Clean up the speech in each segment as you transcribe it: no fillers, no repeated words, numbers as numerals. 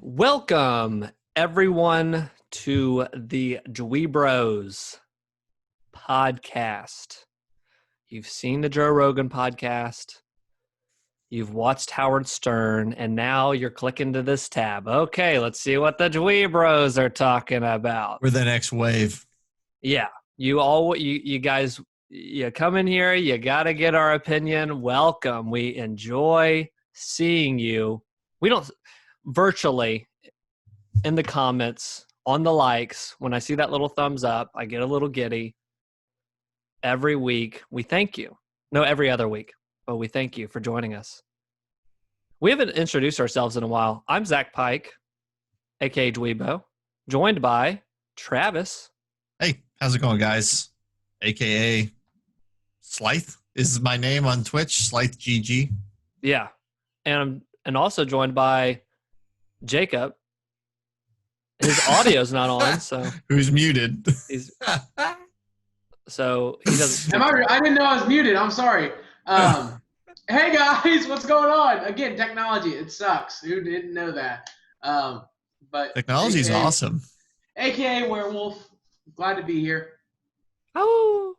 Welcome, everyone, to the DweeBros podcast. You've seen the Joe Rogan podcast. You've watched Howard Stern, and now you're clicking to this tab. Okay, let's see what the DweeBros are talking about. We're the next wave. Yeah, you guys, you come in here, you got to get our opinion. Welcome. We enjoy seeing you. We don't virtually in the comments, on the likes, when I see that little thumbs up, I get a little giddy. Every week, we thank you. No, every other week, but we thank you for joining us. We haven't introduced ourselves in a while. I'm Zach Pike, aka Dweebo, joined by Travis. Hey, how's it going, guys? AKA Slythe is my name on Twitch, Slythe GG. Yeah, and also joined by Jacob. His audio's not on, so who's muted. So he doesn't. I didn't know I was muted. I'm sorry. Hey guys, what's going on? Again, technology, it sucks. Who didn't know that? But technology's awesome. AKA Werewolf, glad to be here. Oh,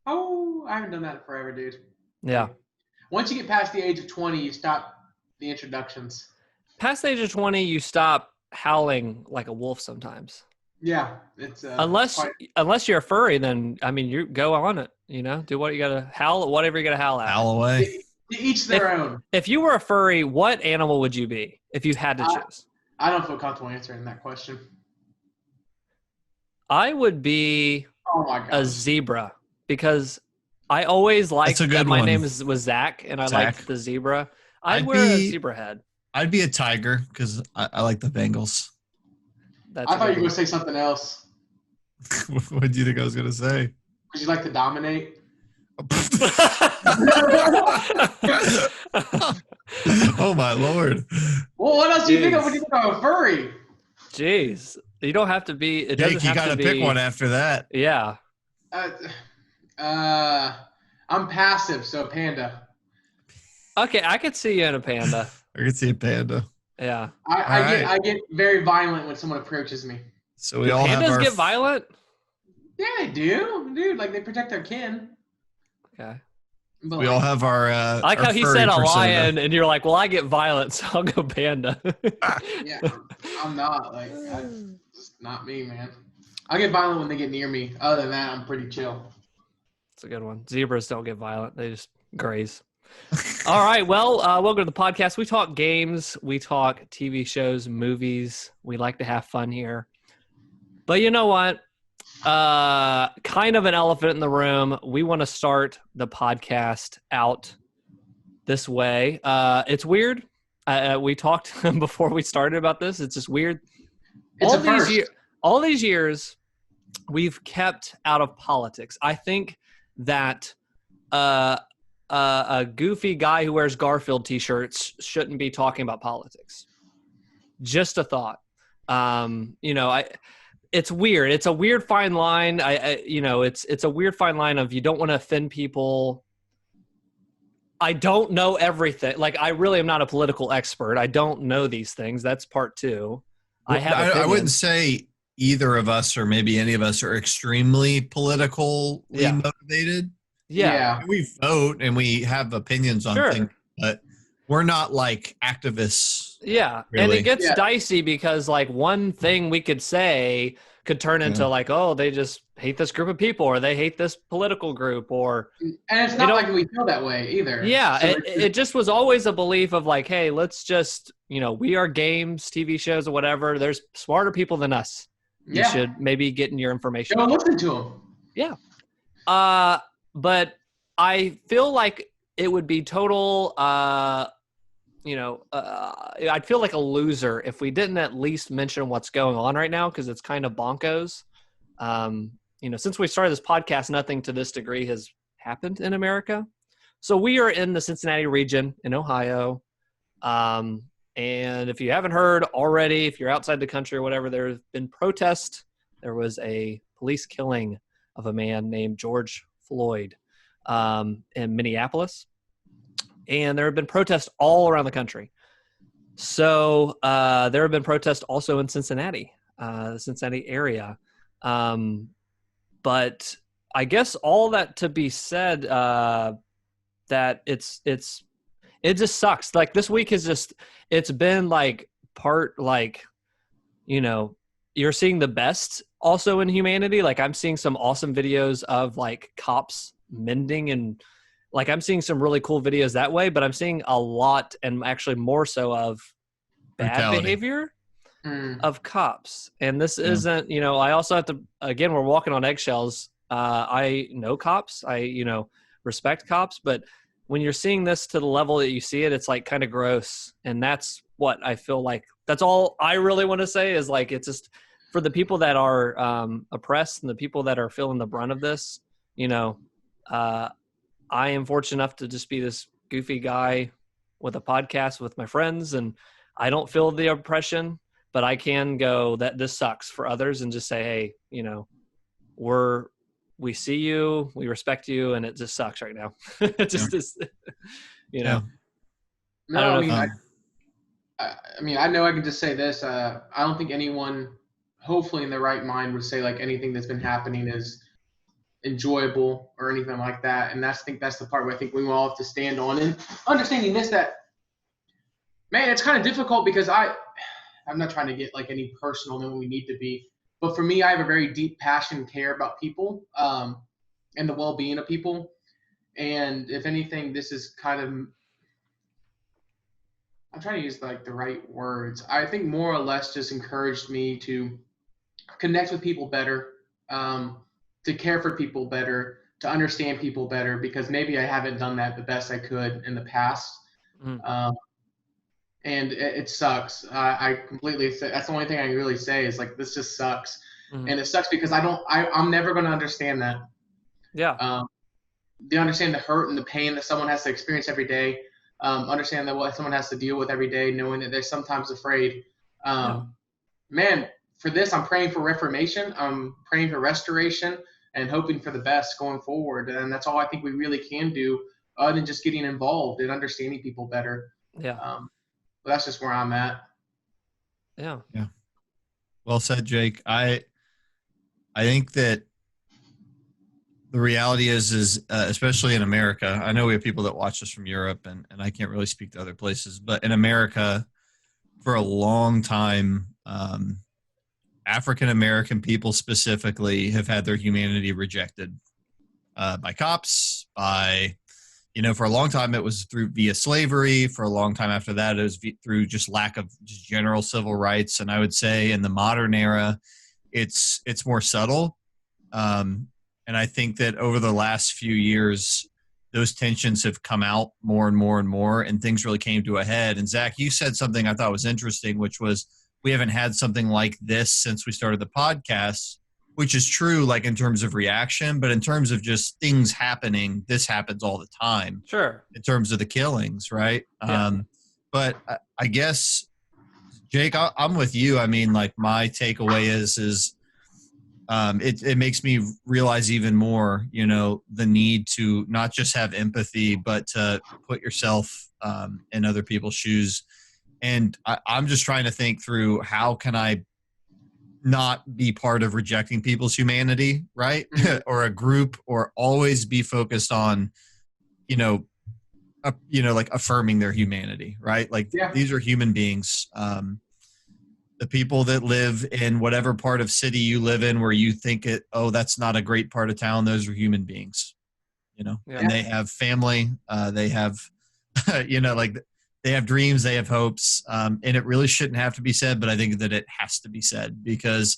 I haven't done that in forever, dude. Yeah. Once you get past the age of 20, you stop the introductions. Past the age of 20, you stop howling like a wolf sometimes. Yeah, it's unless you're a furry, then I mean you go on it. You know, do what you gotta howl, whatever you gotta howl at. Howl away. Each their own. If you were a furry, what animal would you be if you had to choose? I don't feel comfortable answering that question. I would be a zebra because I always liked that my name was Zach and I liked the zebra. I'd wear a zebra head. I'd be a tiger because I like the Bengals. I thought you were going to say something else. What did you think I was going to say? Because you like to dominate. Oh, my Lord. Well, what else do you think of when you think of a furry? Jeez. You don't have to be. It Jake, doesn't have you got to pick one after that. Yeah. I'm passive, so panda. Okay, I could see you in a panda. I could see a panda. Yeah. I get very violent when someone approaches me. So we all have pandas get violent? Yeah, they do. Dude, like they protect their kin. Okay. But we all have our I like how he said a lion and you're like, well, I get violent, so I'll go panda. Yeah, I'm not. Like, it's not me, man. I get violent when they get near me. Other than that, I'm pretty chill. That's a good one. Zebras don't get violent. They just graze. All right. Well, welcome to the podcast. We talk games. We talk TV shows, movies. We like to have fun here. But you know what? Kind of an elephant in the room. We want to start the podcast out this way. It's weird. We talked before we started about this. It's just weird. All these years, we've kept out of politics. I think that a goofy guy who wears Garfield t-shirts shouldn't be talking about politics. Just a thought. It's weird. It's a weird fine line. It's a weird fine line of you don't want to offend people. I don't know everything. Like, I really am not a political expert. I don't know these things. That's part two. I wouldn't say either of us or maybe any of us are extremely politically motivated. Yeah. We vote and we have opinions on things, but we're not like activists. Yeah. Really. And it gets dicey because like one thing we could say could turn into like, oh, they just hate this group of people or they hate this political group or. And it's not like we feel that way either. Yeah. So it just was always a belief of like, hey, let's just, we are games, TV shows or whatever. There's smarter people than us. You should maybe get in your information. Go listen to them. Yeah. But I feel like it would be total, I'd feel like a loser if we didn't at least mention what's going on right now because it's kind of bonkos. Since we started this podcast, nothing to this degree has happened in America. So we are in the Cincinnati region in Ohio. And if you haven't heard already, if you're outside the country or whatever, there have been protests. There was a police killing of a man named George Floyd in Minneapolis. And there have been protests all around the country. So there have been protests also in Cincinnati, the Cincinnati area. But I guess all that to be said, that it just sucks. Like this week is just, it's been like part like, you're seeing the best also in humanity. Like I'm seeing some awesome videos of like cops mending, and like I'm seeing some really cool videos that way, but I'm seeing a lot, and actually more so, of bad Brutality. behavior of cops. And this Yeah. isn't, I also have to, again, we're walking on eggshells. I know cops, I respect cops, but when you're seeing this to the level that you see it, it's like kind of gross. And that's what I feel like, that's all I really want to say is like, it's just for the people that are oppressed and the people that are feeling the brunt of this, I am fortunate enough to just be this goofy guy with a podcast with my friends, and I don't feel the oppression, but I can go that this sucks for others and just say, hey, we see you, we respect you, and it just sucks right now. It just is, Yeah. No, I don't know I if- mean, I know I can just say this. I don't think anyone, hopefully in their right mind, would say like anything that's been happening is enjoyable or anything like that. And I think that's the part where I think we all have to stand on, and understanding this, that, man, it's kind of difficult because I'm not trying to get like any personal than we need to be, but for me, I have a very deep passion and care about people, and the well-being of people. And if anything, this is kind of, I'm trying to use like the right words. I think more or less just encouraged me to connect with people better, to care for people better, to understand people better, because maybe I haven't done that the best I could in the past. And it sucks. I completely say, that's the only thing I can really say is like, this just sucks. And it sucks because I'm never going to understand that. Yeah. They understand the hurt and the pain that someone has to experience every day. Understand that what someone has to deal with every day, knowing that they're sometimes afraid. Man, for this, I'm praying for reformation. I'm praying for restoration and hoping for the best going forward. And that's all I think we really can do, other than just getting involved and understanding people better. Yeah. But that's just where I'm at. Yeah. Well said, Jake. I think that the reality is especially in America, I know we have people that watch us from Europe, and I can't really speak to other places, but in America, for a long time, African American people specifically have had their humanity rejected by cops, by, for a long time it was via slavery. For a long time after that, it was through just lack of just general civil rights. And I would say in the modern era, it's more subtle. And I think that over the last few years, those tensions have come out more and more and more, and things really came to a head. And Zach, you said something I thought was interesting, which was we haven't had something like this since we started the podcast, which is true, like in terms of reaction, but in terms of just things happening, this happens all the time. Sure. In terms of the killings, right? Yeah. But I guess, Jake, I'm with you. I mean, like my takeaway is it makes me realize even more, the need to not just have empathy, but to put yourself in other people's shoes. And I'm just trying to think through how can I not be part of rejecting people's humanity, right? Or a group, or always be focused on, like affirming their humanity, right? Like These are human beings. The people that live in whatever part of city you live in where you think that's not a great part of town, those are human beings, and they have family, they have, like they have dreams, they have hopes, and it really shouldn't have to be said, but I think that it has to be said because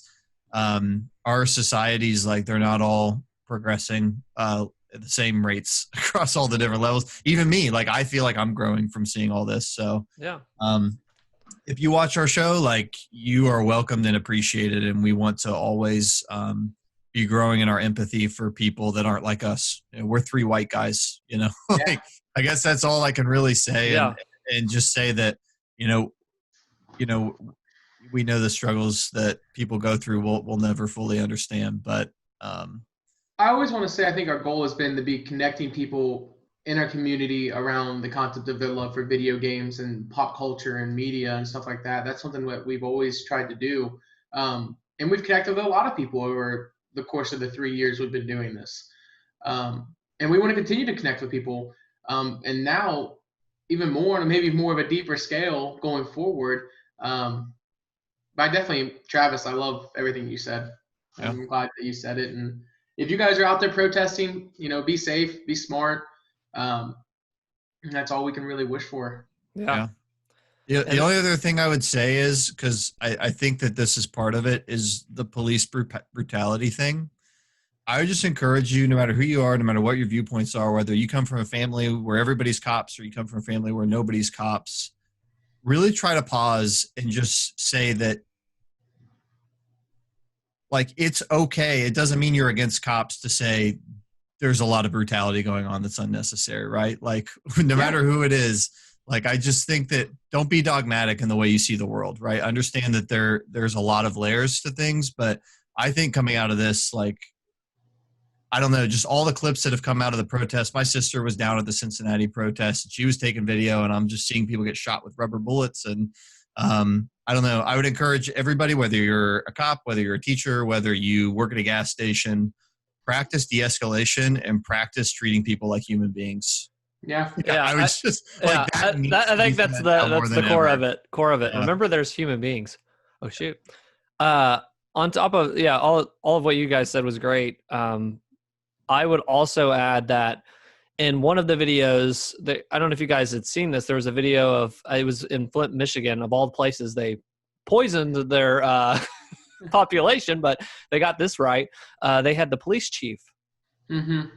our societies, like they're not all progressing at the same rates across all the different levels. Even me, like I feel like I'm growing from seeing all this. So if you watch our show, like you are welcomed and appreciated, and we want to always be growing in our empathy for people that aren't like us. We're three white guys, like I guess that's all I can really say. And just say that, we know the struggles that people go through. We'll never fully understand, but I always want to say, I think our goal has been to be connecting people in our community around the concept of their love for video games and pop culture and media and stuff like that. That's something that we've always tried to do. And we've connected with a lot of people over the course of the 3 years we've been doing this. And we want to continue to connect with people. And now, even more, and maybe more of a deeper scale going forward. But I definitely, Travis, I love everything you said. Yeah. I'm glad that you said it. And if you guys are out there protesting, be safe, be smart. That's all we can really wish for. Yeah. The only other thing I would say is, because I think that this is part of it, is the police brutality thing. I would just encourage you, no matter who you are, no matter what your viewpoints are, whether you come from a family where everybody's cops or you come from a family where nobody's cops, really try to pause and just say that, like, it's okay. It doesn't mean you're against cops to say there's a lot of brutality going on that's unnecessary, right? Like, no matter who it is, like, I just think that don't be dogmatic in the way you see the world, right? Understand that there's a lot of layers to things, but I think coming out of this, like, I don't know, just all the clips that have come out of the protest. My sister was down at the Cincinnati protest and she was taking video, and I'm just seeing people get shot with rubber bullets. And I don't know. I would encourage everybody, whether you're a cop, whether you're a teacher, whether you work at a gas station, practice de-escalation and practice treating people like human beings. Yeah. I would just like that. I think that's the core of it. Core of it. Yeah. Remember, there's human beings. Oh shoot. On top of all of what you guys said was great. I would also add that in one of the videos, I don't know if you guys had seen this, there was a video of, it was in Flint, Michigan, of all the places they poisoned their population, but they got this right. They had the police chief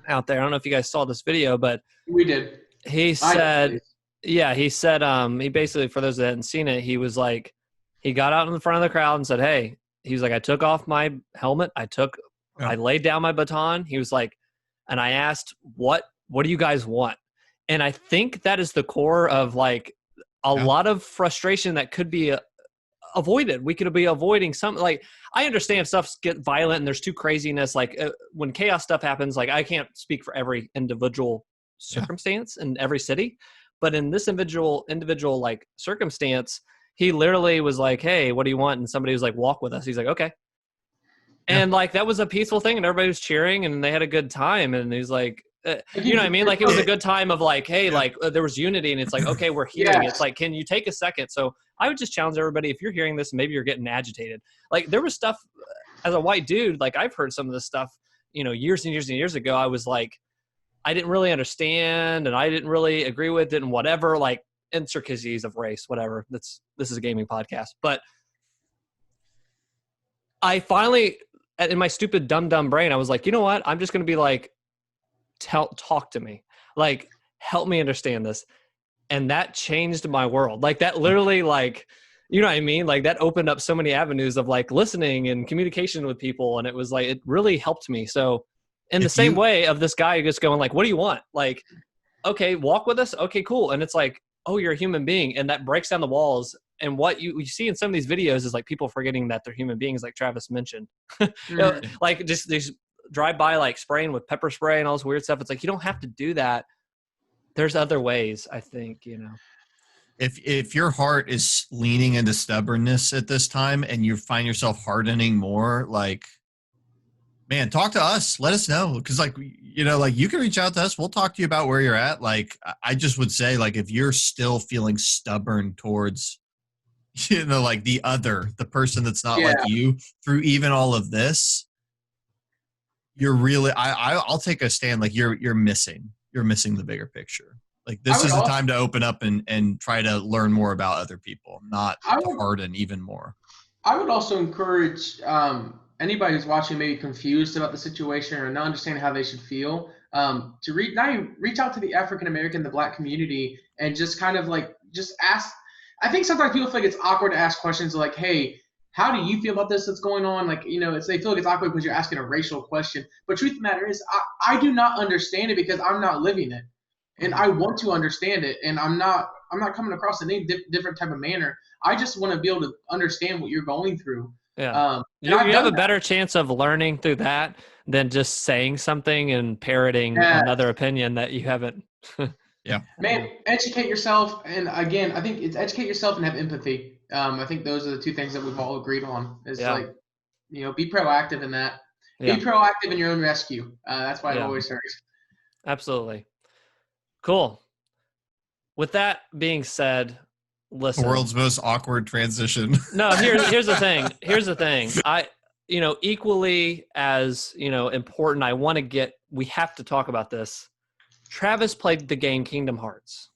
out there. I don't know if you guys saw this video, but we did. He said, he basically, for those that hadn't seen it, he was like, he got out in the front of the crowd and said, hey, he was like, I took off my helmet. I laid down my baton. He was like, and I asked, what do you guys want? And I think that is the core of like a lot of frustration that could be avoided. We could be avoiding some, like, I understand stuff get violent and there's too craziness. Like when chaos stuff happens, like I can't speak for every individual circumstance in every city, but in this individual like circumstance, he literally was like, hey, what do you want? And somebody was like, walk with us. He's like, okay. And like, that was a peaceful thing and everybody was cheering and they had a good time. And he's like, you know what I mean? Like, it was a good time of like, hey, like there was unity and it's like, okay, we're hearing. It's like, can you take a second? So I would just challenge everybody, if you're hearing this, maybe you're getting agitated. Like there was stuff as a white dude, like I've heard some of this stuff, years and years and years ago. I was like, I didn't really understand and I didn't really agree with it and whatever, like intricacies of race, whatever. This is a gaming podcast. But I finally, in my stupid dumb brain, I was like, you know what? I'm just going to be like, talk to me, like, help me understand this. And that changed my world. Like that literally, like, you know what I mean? Like that opened up so many avenues of like listening and communication with people. And it was like, it really helped me. So in the same way of this guy just going like, what do you want? Like, okay, walk with us. Okay, cool. And it's like, oh, you're a human being. And that breaks down the walls. And what you see in some of these videos is like people forgetting that they're human beings, like Travis mentioned. Like just drive by, like spraying with pepper spray and all this weird stuff. It's like, you don't have to do that. There's other ways, I think, If your heart is leaning into stubbornness at this time and you find yourself hardening more, like, man, talk to us. Let us know. Because, like, like you can reach out to us. We'll talk to you about where you're at. Like, I just would say, like, if you're still feeling stubborn towards, like the person that's not like you through even all of this, you're really, I'll take a stand. Like, you're missing the bigger picture. Like, this is the time to open up and try to learn more about other people, not to harden even more. I would also encourage anybody who's watching, maybe confused about the situation or not understanding how they should feel, to reach out to the African American, the Black community, and just kind of like just ask. I think sometimes people feel like it's awkward to ask questions like, "Hey, how do you feel about this that's going on?" Like, they feel like it's awkward because you're asking a racial question. But truth of the matter is, I do not understand it because I'm not living it, and I want to understand it, and I'm not coming across in any different type of manner. I just want to be able to understand what you're going through. Yeah. You have a better chance of learning through that than just saying something and parroting another opinion that you haven't Man, educate yourself, and again, I think it's educate yourself and have empathy. I think those are the two things that we've all agreed on. Is like, be proactive in that. Yeah. Be proactive in your own rescue. That's why I've Yeah. always heard. Absolutely. Cool. With that being said, listen. The world's most awkward transition. No, here's the thing. Here's the thing. Equally as, important, we have to talk about this. Travis played the game Kingdom Hearts.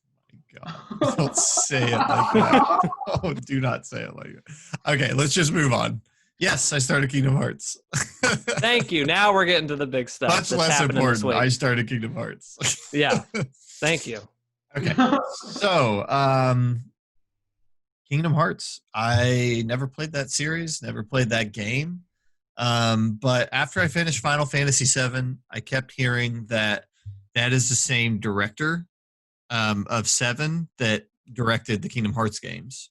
God, don't say it like that. Oh, do not say it like that. Okay, let's just move on. Yes, I started Kingdom Hearts. Thank you. Now we're getting to the big stuff. Much less important. I started Kingdom Hearts. Yeah. Thank you. Okay. So, Kingdom Hearts. I never played that series, never played that game. But after I finished Final Fantasy VII, I kept hearing that is the same director of 7 that directed the Kingdom Hearts games.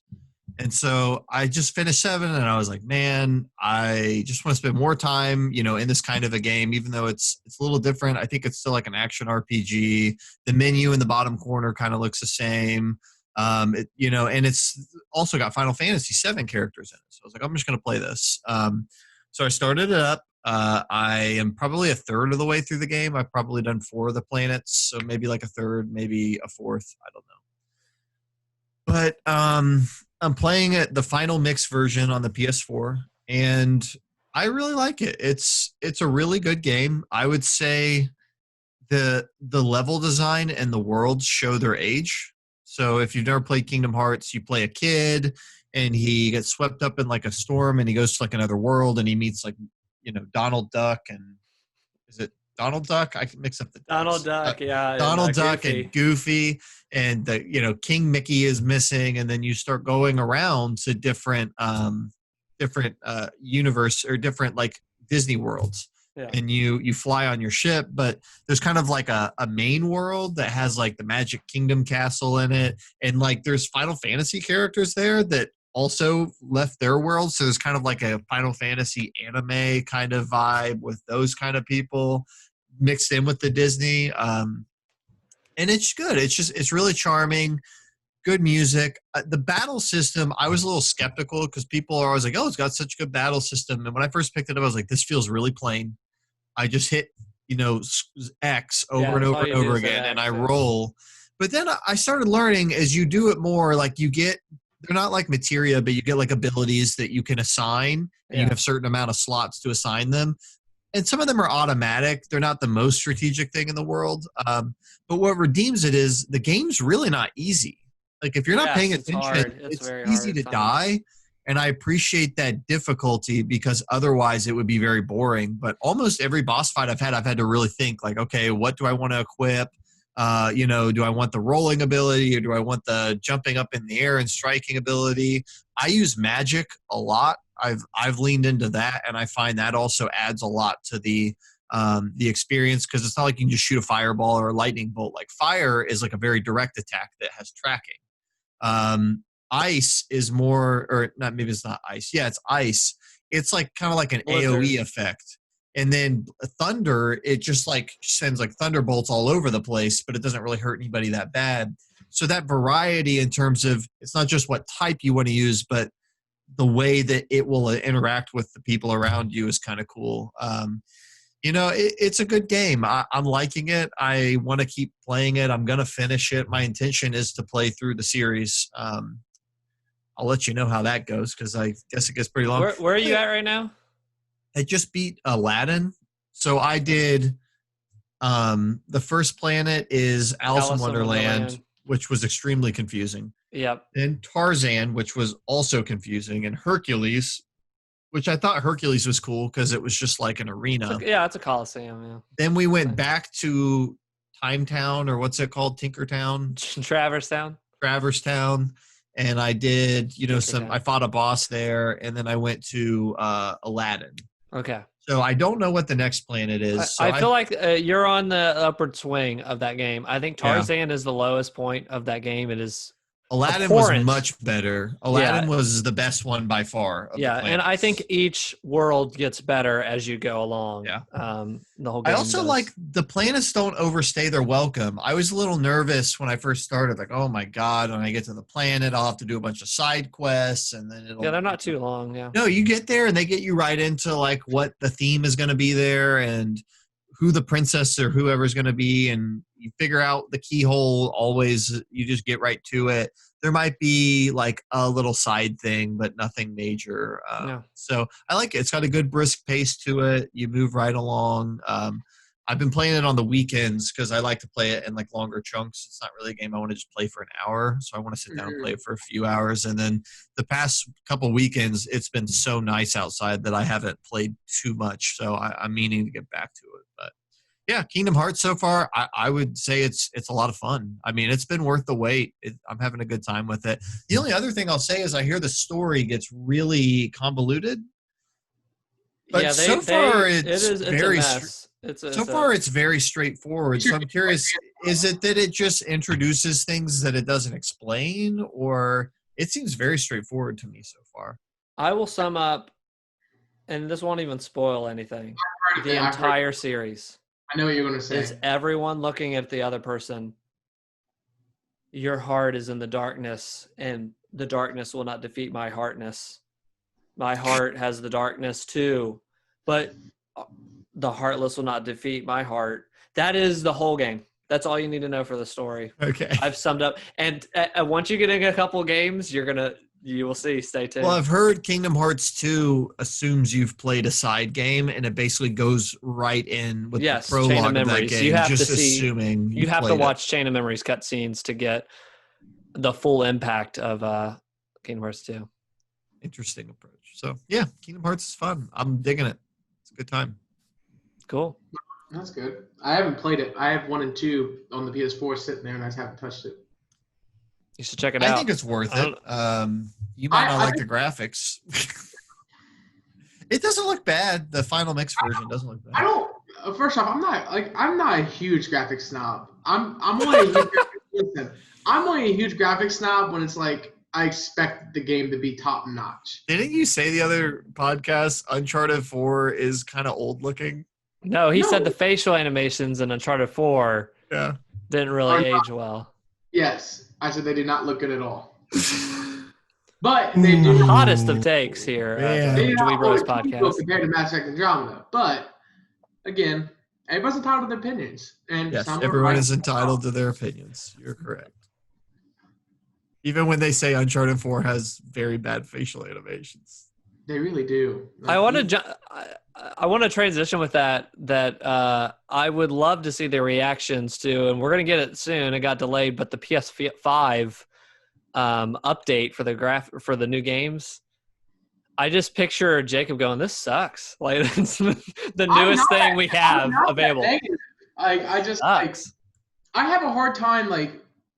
And so I just finished 7 and I was like, man, I just want to spend more time, in this kind of a game, even though it's a little different. I think it's still like an action RPG. The menu in the bottom corner kind of looks the same. And it's also got Final Fantasy VII characters in it. So I was like, I'm just going to play this. So I started it up. I am probably a third of the way through the game. I've probably done 4 of the planets, so maybe like a third, maybe a fourth. I don't know. But I'm playing it, the final mix version on the PS4, and I really like it. It's a really good game. I would say the level design and the worlds show their age. So if you've never played Kingdom Hearts, you play a kid and he gets swept up in like a storm and he goes to like another world and he meets like, Donald Duck and is it Donald Duck? I can mix up the Donald Duck, yeah. Donald Duck and Goofy and King Mickey is missing, and then you start going around to different universe or different like Disney worlds. Yeah. And you fly on your ship, but there's kind of like a main world that has like the Magic Kingdom castle in it, and like there's Final Fantasy characters there that also left their world, so there's kind of like a Final Fantasy anime kind of vibe with those kind of people mixed in with the Disney. And it's good. It's really charming. Good music. The battle system, I was a little skeptical because people are always like, oh, it's got such a good battle system. And when I first picked it up, I was like, this feels really plain. I just hit, X over and over and over again, and I roll. But then I started learning as you do it more, like they're not like materia, but you get like abilities that you can assign, and you have a certain amount of slots to assign them. And some of them are automatic. They're not the most strategic thing in the world. But what redeems it is the game's really not easy. Like if you're not paying attention, it's easy to die. And I appreciate that difficulty because otherwise it would be very boring. But almost every boss fight I've had to really think like, okay, what do I want to equip? Do I want the rolling ability or do I want the jumping up in the air and striking ability? I use magic a lot. I've leaned into that, and I find that also adds a lot to the experience because it's not like you can just shoot a fireball or a lightning bolt. Like fire is like a very direct attack that has tracking. Ice is more, or not, maybe it's not ice. Yeah, it's ice. It's like kind of like an AoE effect. And then thunder, it just like sends like thunderbolts all over the place, but it doesn't really hurt anybody that bad. So that variety in terms of it's not just what type you want to use, but the way that it will interact with the people around you is kind of cool. It's a good game. I'm liking it. I want to keep playing it. I'm going to finish it. My intention is to play through the series. I'll let you know how that goes because I guess it gets pretty long. Where are you at right now? I just beat Aladdin. So I did the first planet is Alice in Wonderland, which was extremely confusing. Yep. Then Tarzan, which was also confusing, and Hercules, which I thought Hercules was cool because it was just like an arena. It's a coliseum. Yeah. Then we went back to Time Town, or what's it called? Tinkertown? Traverse Town. And I did, I fought a boss there, and then I went to Aladdin. Okay. So I don't know what the next planet is. I feel like you're on the upward swing of that game. I think Tarzan is the lowest point of that game. It is Aladdin was much better. Aladdin was the best one by far. Yeah, and I think each world gets better as you go along. Yeah. The whole game I also like the planets don't overstay their welcome. I was a little nervous when I first started, like, oh my God, when I get to the planet, I'll have to do a bunch of side quests and then it'll. Yeah, they're not too long. Yeah. No, you get there and they get you right into like what the theme is going to be there and who the princess or whoever is going to be, and you figure out the keyhole. Always, you just get right to it. There might be like a little side thing, but nothing major. So I like it. It's got a good brisk pace to it. You move right along. I've been playing it on the weekends because I like to play it in like longer chunks. It's not really a game I want to just play for an hour. So I want to sit down and play it for a few hours. And then the past couple weekends, it's been so nice outside that I haven't played too much. So I'm meaning to get back to it. But yeah, Kingdom Hearts so far, I would say it's a lot of fun. I mean, it's been worth the wait. I'm having a good time with it. The only other thing I'll say is I hear the story gets really convoluted. But yeah, so far it's very a mess. It's very straightforward. So I'm curious, is it that it just introduces things that it doesn't explain, or it seems very straightforward to me so far? I will sum up, and this won't even spoil anything, the entire series. I know what you're going to say. It's everyone looking at the other person. Your heart is in the darkness, and the darkness will not defeat my heartness. My heart has the darkness too, but the heartless will not defeat my heart. That is the whole game. That's all you need to know for the story. Okay. I've summed up. And once you get in a couple games, you will see. Stay tuned. Well, I've heard Kingdom Hearts 2 assumes you've played a side game, and it basically goes right in with the prologue of that game. You have just to see, assuming you have to watch Chain of Memories cutscenes to get the full impact of Kingdom Hearts 2. Interesting approach. So, yeah, Kingdom Hearts is fun. I'm digging it. It's a good time. Cool. That's good. I haven't played it. I have 1 and 2 on the PS4 sitting there, and I just haven't touched it. You should check it out. I think it's worth it. You might not like the graphics. It doesn't look bad. The Final Mix version doesn't look bad. I don't. First off, I'm not a huge graphics snob. I'm only a huge graphics snob when it's like I expect the game to be top notch. Didn't you say the other podcast Uncharted 4 is kind of old looking? No, he said the facial animations in Uncharted 4 didn't really age well. Yes. I said they did not look good at all. But they do. The hottest of takes here at the DweeBros podcast. Compared to Mass Effect Andromeda. But, again, everybody's entitled to their opinions. And yes, everyone is entitled to their opinions. You're correct. Even when they say Uncharted 4 has very bad facial animations. They really do. I want to transition with that I would love to see the reactions to, and we're going to get it soon. It got delayed, but the PS5 update for the new games. I just picture Jacob going, "This sucks." Like it's the newest thing we have available. I just sucks. I have a hard time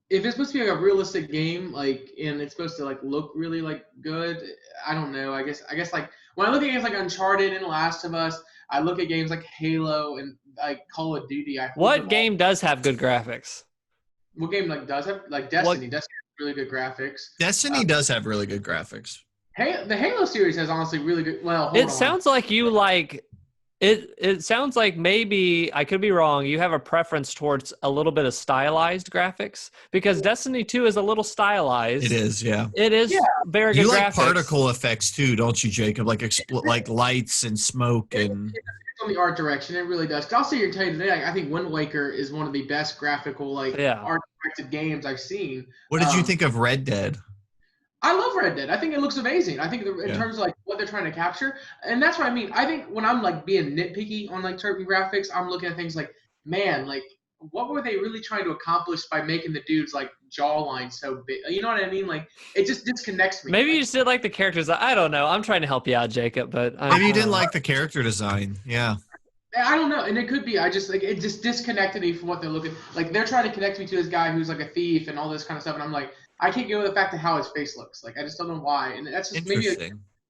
if it's supposed to be like a realistic game, and it's supposed to look really good. I don't know. I guess when I look at games like Uncharted and Last of Us, I look at games like Halo and Call of Duty. What game does have good graphics? What game does have Destiny? Destiny has really good graphics. Destiny does have really good graphics. The Halo series has honestly really good. Well, it sounds like you like. It sounds like maybe, I could be wrong, you have a preference towards a little bit of stylized graphics, because Destiny 2 is a little stylized. It is, yeah. It is very good graphics. You like particle effects too, don't you, Jacob? Like lights and smoke and... It's on the art direction, it really does. I'll sit here and tell you today, I think Wind Waker is one of the best graphical, art-directed games I've seen. What did you think of Red Dead? I love Red Dead. I think it looks amazing. I think in terms of what they're trying to capture, and that's what I mean. I think when I'm being nitpicky on certain graphics, I'm looking at things what were they really trying to accomplish by making the dude's jawline so big? You know what I mean? It just disconnects me. Maybe you just did the characters. I don't know. I'm trying to help you out, Jacob, but maybe you didn't like the character design. Yeah. I don't know, and it could be. I just it just disconnected me from what they're looking. They're trying to connect me to this guy who's a thief and all this kind of stuff, and I'm I can't get over the fact of how his face looks. I just don't know why, and that's just maybe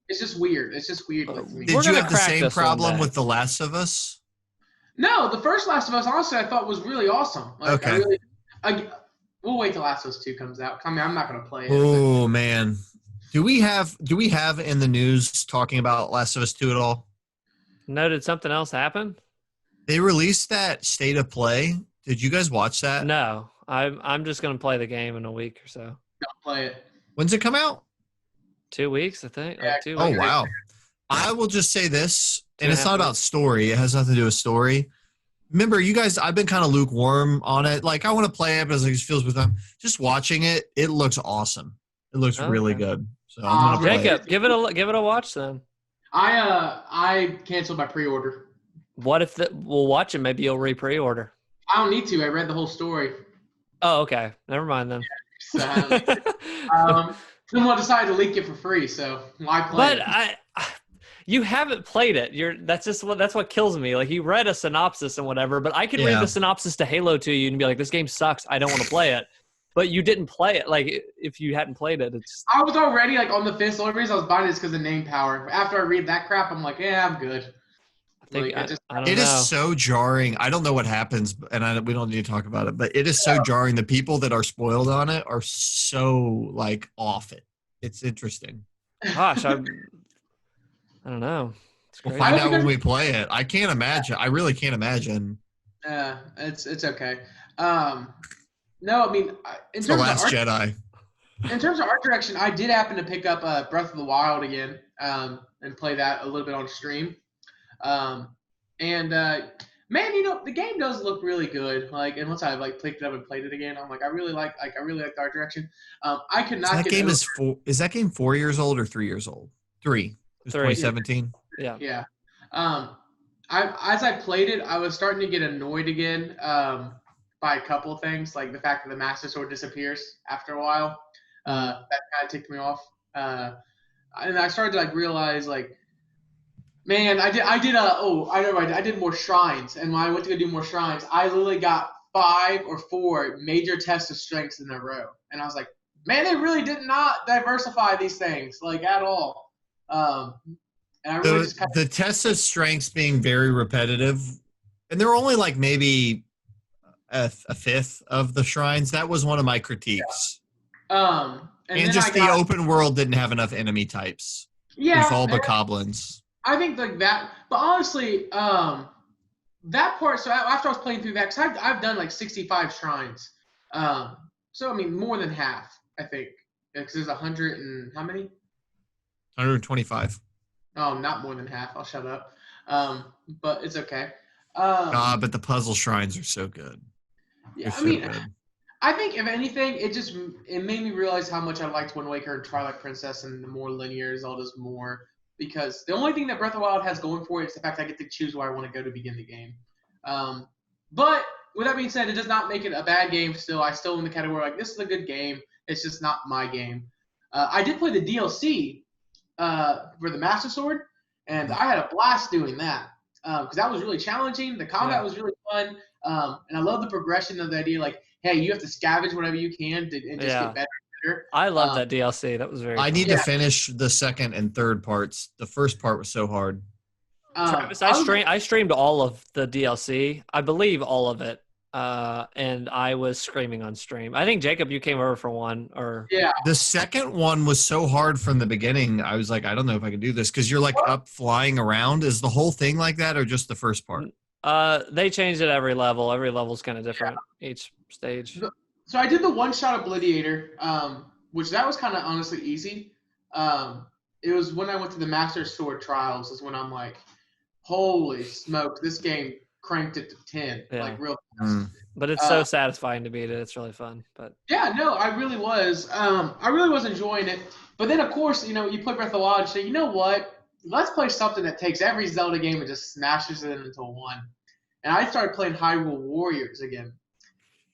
it's just weird. It's just weird. Did you have the same problem with The Last of Us? No, the first Last of Us, honestly, I thought was really awesome. Okay. We'll wait till Last of Us 2 comes out. I mean, I'm not gonna play it. Oh man, do we have in the news talking about Last of Us 2 at all? No, did something else happen? They released that state of play. Did you guys watch that? No, I'm just gonna play the game in a week or so. Don't play it. When's it come out? 2 weeks, I think. Yeah, Like 2 Oh weeks. wow. I will just say this, and it's 2.5 not about story. It has nothing to do with story. Remember, you guys, I've been kind of lukewarm on it. Like, I want to play it, but it feels with them. Just watching it, it looks awesome. It looks really Okay. good. So I'm gonna play it. Jacob, give it a watch then. I canceled my pre-order. What if we'll watch it? Maybe you'll pre-order. I don't need to. I read the whole story. Oh, okay. Never mind then. So, someone decided to leak it for free, so why play But it? you haven't played it. That's what kills me. Like, you read a synopsis and whatever, but I could read Yeah. the synopsis to Halo to you and be like, this game sucks. I don't want to play it. But you didn't play it. Like, if you hadn't played it, it's. I was already like on the fence. The only reason I was buying it is because of name power. After I read that crap, I'm like, yeah, I'm good. I think Like, I don't It know. is so jarring. I don't know what happens, and we don't need to talk about it. But it is so jarring. The people that are spoiled on it are so like off it. It's interesting. Gosh, I don't know. It's We'll crazy. find out when we play it. I can't imagine. I really can't imagine. It's okay. No, I mean, in It's the terms of Last art, Jedi. in terms of art direction, I did happen to pick up Breath of the Wild again and play that a little bit on stream. Man, the game does look really good. Like, and once I like picked it up and played it again, I'm like, I really like the art direction. I could not. That get game over- is that game 4 years old or 3 years old? 3. It was 3. 2017. Yeah. Yeah. As I played it, I was starting to get annoyed again by a couple of things, like the fact that the Master Sword disappears after a while. That kind of ticked me off. And I started to like realize like, man, I did more shrines, and when I went to go do more shrines, I literally got 5 or 4 major tests of strengths in a row, and I was like, man, they really did not diversify these things like at all. And I really just kind of, The test of strengths being very repetitive, and there were only like maybe a fifth of the shrines. That was one of my critiques. and then just I got, the open world didn't have enough enemy types. yeah, With all the and goblins. I think like that, but honestly, that part. So after I was playing through that, because I've done like 65 shrines, so I mean more than half, I think, because there's 100 and how many? 125. Oh, not more than half. I'll shut up. But it's okay. But the puzzle shrines are so good. Yeah, They're I so mean, good. I think if anything, it made me realize how much I liked Wind Waker and Twilight Princess and the more linear Zelda's more, because the only thing that Breath of the Wild has going for it is the fact I get to choose where I want to go to begin the game. But with that being said, it does not make it a bad game. Still, I still in the category like this is a good game. It's just not my game. I did play the DLC for the Master Sword, and I had a blast doing that because that was really challenging. The combat was really fun, and I love the progression of the idea. Like, hey, you have to scavenge whatever you can and just get better and better. I love that DLC. That was very I fun. need to finish the second and third parts. The first part was so hard. Travis, I streamed all of the DLC. I believe all of it. And I was screaming on stream. I think Jacob, you came over for one, or The second one was so hard from the beginning. I was like, I don't know if I can do this because you're like up flying around. Is the whole thing like that, or just the first part? They changed it every level. Every level's kind of different each stage. So I did the one-shot Obliviator, which that was kind of honestly easy. It was when I went to the Master Sword Trials is when I'm like, holy smoke, this game cranked it to 10, like real fast. But it's so satisfying to beat it. It's really fun. But yeah, no, I really was. I really was enjoying it. But then, of course, you play Breath of the Wild and say, you know what? Let's play something that takes every Zelda game and just smashes it into one. And I started playing Hyrule Warriors again.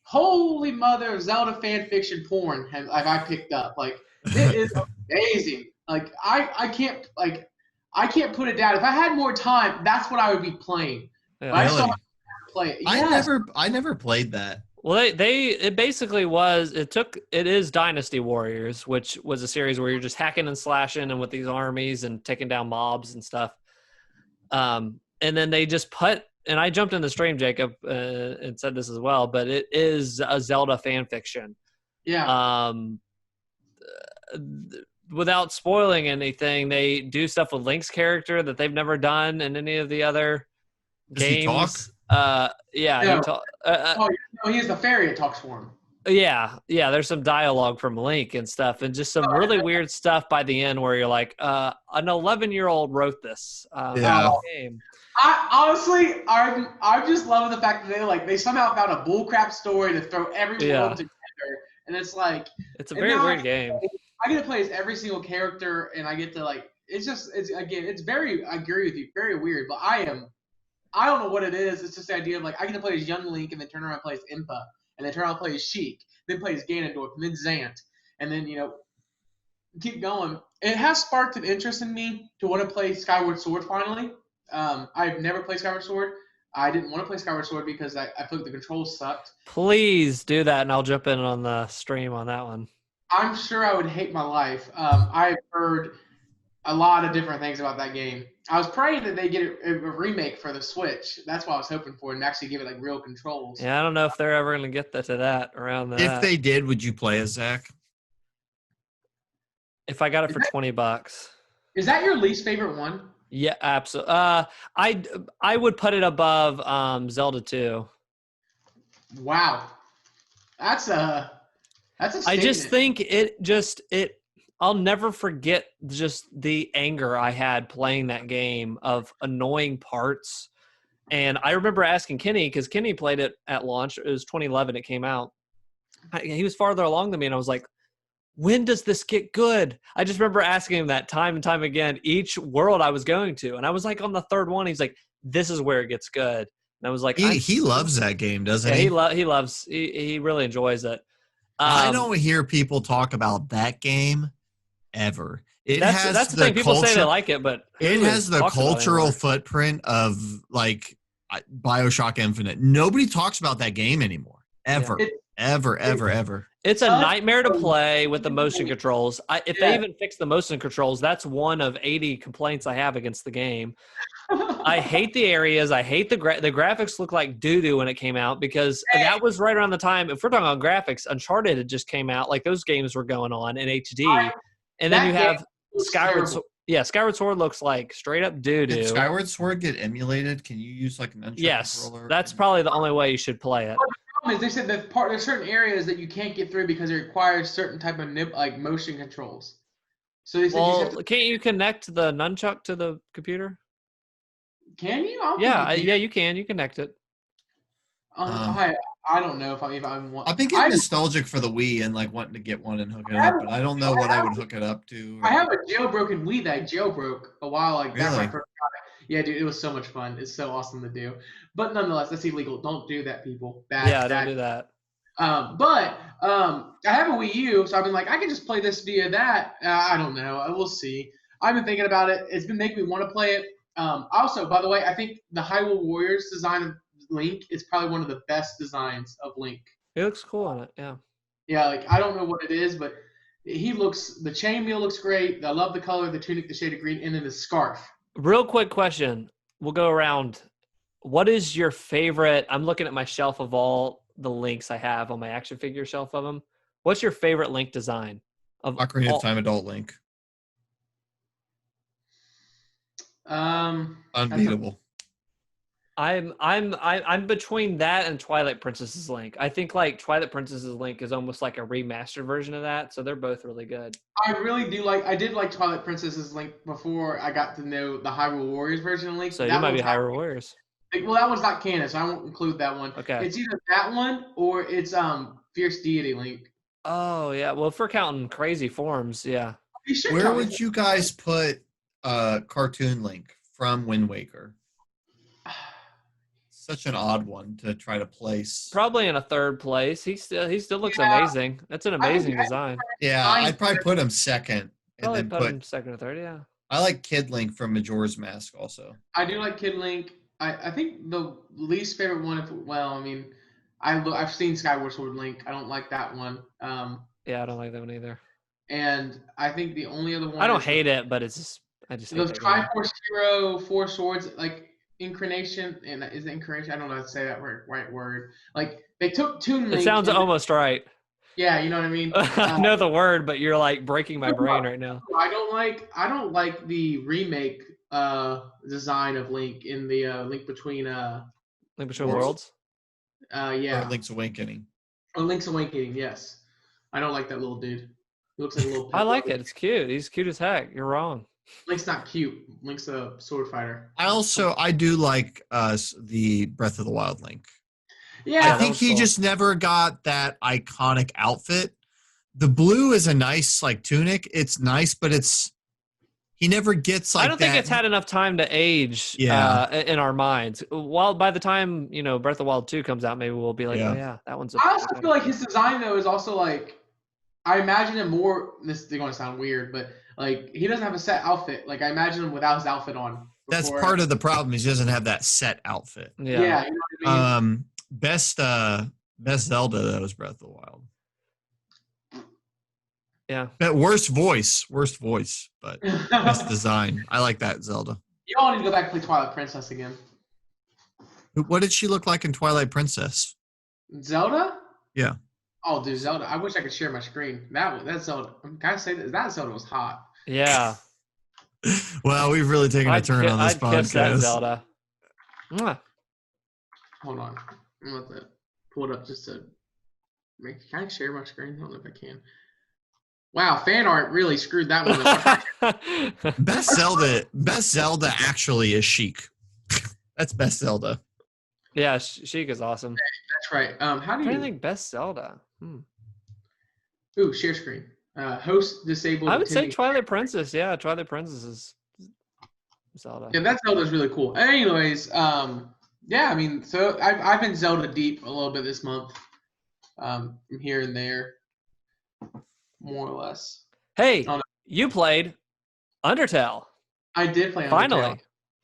Holy mother of Zelda fan fiction porn have I picked up. Like, it is amazing. Like, I can't put it down. If I had more time, that's what I would be playing. yeah. I saw play it. Yes. I never played that. Well, it basically was. It is Dynasty Warriors, which was a series where you're just hacking and slashing and with these armies and taking down mobs and stuff. And then they just and I jumped in the stream, Jacob, and said this as well, but it is a Zelda fan fiction. Yeah. Without spoiling anything, they do stuff with Link's character that they've never done in any of the other Does he talk? games. Yeah, No. he talk. No, he is the fairy that talks for him. Yeah. There's some dialogue from Link and stuff, and just some really weird stuff by the end where you're like, an 11-year-old wrote this game. I'm just loving the fact that they somehow found a bullcrap story to throw everyone together, and it's like it's a very weird game. I get to play as every single character, and I get to it's very. I agree with you, very weird. But I don't know what it is. It's just the idea of I get to play as young Link, and then turn around and play as Impa, and then turn around and play as Sheik, then play as Ganondorf, and then Zant, and then keep going. It has sparked an interest in me to want to play Skyward Sword finally. I've never played Skyward Sword. I didn't want to play Skyward Sword because I feel like the controls sucked. Please do that, and I'll jump in on the stream on that one. I'm sure I would hate my life. I've heard a lot of different things about that game. I was praying that they get a remake for the Switch. That's what I was hoping for, and actually give it real controls. Yeah, I don't know if they're ever going to get to that around that. If they did, would you play as Zach? If I got it for $20. Is that your least favorite one? Yeah, absolutely. I would put it above Zelda 2. Wow, that's a statement. I just think I'll never forget just the anger I had playing that game of annoying parts. And I remember asking Kenny, because Kenny played it at launch. It was 2011 it came out. He was farther along than me, and I was like, when does this get good? I just remember asking him that time and time again, each world I was going to. And I was like on the third one, he's like, this is where it gets good. And I was like, he loves that game, doesn't he? He really enjoys it. I don't hear people talk about that game ever. That's the thing. People say they like it, but it has the cultural footprint of BioShock Infinite. Nobody talks about that game anymore. Ever. Ever. It's a nightmare to play with the motion controls. If they even fix the motion controls, that's one of 80 complaints I have against the game. I hate the areas. I hate the graphics look like doo-doo when it came out, because that was right around the time, if we're talking about graphics, Uncharted had just came out. Like those games were going on in HD. And then you have Skyward Sword. Yeah, Skyward Sword looks like straight up doo-doo. Did Skyward Sword get emulated? Can you use like an nunchuck controller? That's probably the only way you should play it. Is they said there's certain areas that you can't get through because it requires certain type of motion controls. So they said can't you connect the nunchuck to the computer? Can you? You can. You connect it. I don't know if I want. I've been getting nostalgic for the Wii and wanting to get one and hook it up, but I don't know what I would hook it up to. I have a jailbroken Wii that I jailbroke a while Really? That's my first time. Yeah, dude, it was so much fun. It's so awesome to do. But nonetheless, that's illegal. Don't do that, people. Don't do that. But I have a Wii U, so I've been I can just play this via that. I don't know. We'll see. I've been thinking about it. It's been making me want to play it. Also, by the way, I think the Hyrule Warriors design of Link is probably one of the best designs of Link. He looks cool on it, yeah. Yeah, I don't know what it is, but the chainmail looks great. I love the color, the tunic, the shade of green, and then the scarf. Real quick question. We'll go around. What is your favorite? I'm looking at my shelf of all the Links I have on my action figure shelf of them. What's your favorite Link design? Ocarina of Time adult Link. Unbeatable. I'm between that and Twilight Princess's Link. I think Twilight Princess's Link is almost like a remastered version of that, so they're both really good. I really do I did like Twilight Princess's Link before I got to know the Hyrule Warriors version of Link. So you might be Hyrule Warriors. Well, that one's not canon, so I won't include that one. Okay. It's either that one or it's Fierce Deity Link. Oh yeah, well if we're counting crazy forms, yeah. Where would you guys put Cartoon Link from Wind Waker? Such an odd one to try to place. Probably in a third place. He still looks amazing. That's an amazing design. Yeah, I'd probably put him second. Probably put him second or third, yeah. I like Kid Link from Majora's Mask also. I do like Kid Link. I think the least favorite one, I've seen Skyward Sword Link. I don't like that one. Yeah, I don't like that one either. And I think the only other one I don't hate it, but I just hate those Triforce Hero 4 Swords, Incarnation, and is it Incarnation? I don't know how to say that right word. They took Toon Link. It sounds almost right. Yeah, you know what I mean. I know the word, but you're like breaking my brain right now. I don't like the remake design of Link in the Link Between Link Between Worlds. Or yeah. Link's Awakening. Oh, Link's Awakening, yes. I don't like that little dude. He looks like a little I like it. It's cute. He's cute as heck. You're wrong. Link's not cute. Link's a sword fighter. I do like the Breath of the Wild Link. Yeah, I think he just never got that iconic outfit. The blue is a nice like tunic. It's nice, but he never gets like. I don't think it's had enough time to age in our minds. While by the time Breath of the Wild 2 comes out, maybe we'll be like, oh yeah, that one's. I also feel like his design though is also like, I imagine him more. This is going to sound weird, but like he doesn't have a set outfit. Like I imagine him without his outfit on. That's part of the problem. He doesn't have that set outfit. Yeah, you know what I mean? Best Zelda though is Breath of the Wild. Yeah. But worst voice, but best design. I like that Zelda. You all need to go back and play Twilight Princess again. What did she look like in Twilight Princess? Zelda? Yeah. Oh, dude, Zelda. I wish I could share my screen. That Zelda. Can I say that Zelda was hot? Yeah. Well, we've really taken a turn on this I'd podcast. kiss that Zelda. Mwah. Hold on. I'm going to pull it up just to make. Can I share my screen? I don't know if I can. Wow, fan art really screwed that one up. Best Zelda actually is Sheik. That's best Zelda. Yeah, Sheik is awesome. That's right. How do you think best Zelda? Ooh, share screen. Host disabled. I would say Twilight Princess. Yeah, Twilight Princess is Zelda. Yeah, that Zelda's really cool. Anyways, yeah, I mean, so I've been Zelda deep a little bit this month, from here and there, more or less. Hey, you played Undertale. I did play Undertale. Finally.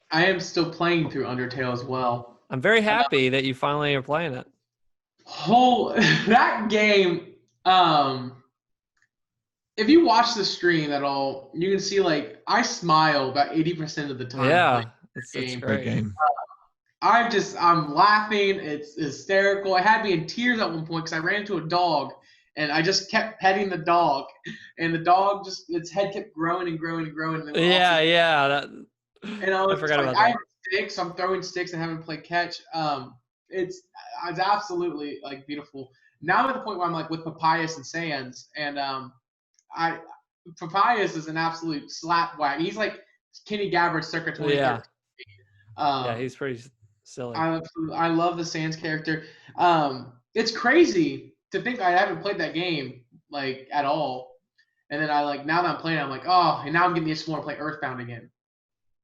I am still playing through Undertale as well. I'm very happy that you finally are playing it. That game, if you watch the stream at all, you can see like I smile about 80% of the time. Yeah, it's a great game. I'm laughing. It's hysterical. I had me in tears at one point because I ran into a dog and I just kept petting the dog, and the dog its head kept growing and growing and growing. And yeah. And I forgot about that. I have sticks. I'm throwing sticks and having to play catch. It's absolutely like beautiful. Now I'm at the point where I'm like with Papayas and Sans, and Papayas is an absolute slap whack. He's like Kenny Gabbard circa 2013. Yeah, he's pretty silly. I love the Sans character. It's crazy to think I haven't played that game like at all, and then now that I'm playing, I'm like, oh, and now I'm getting the explore and play Earthbound again.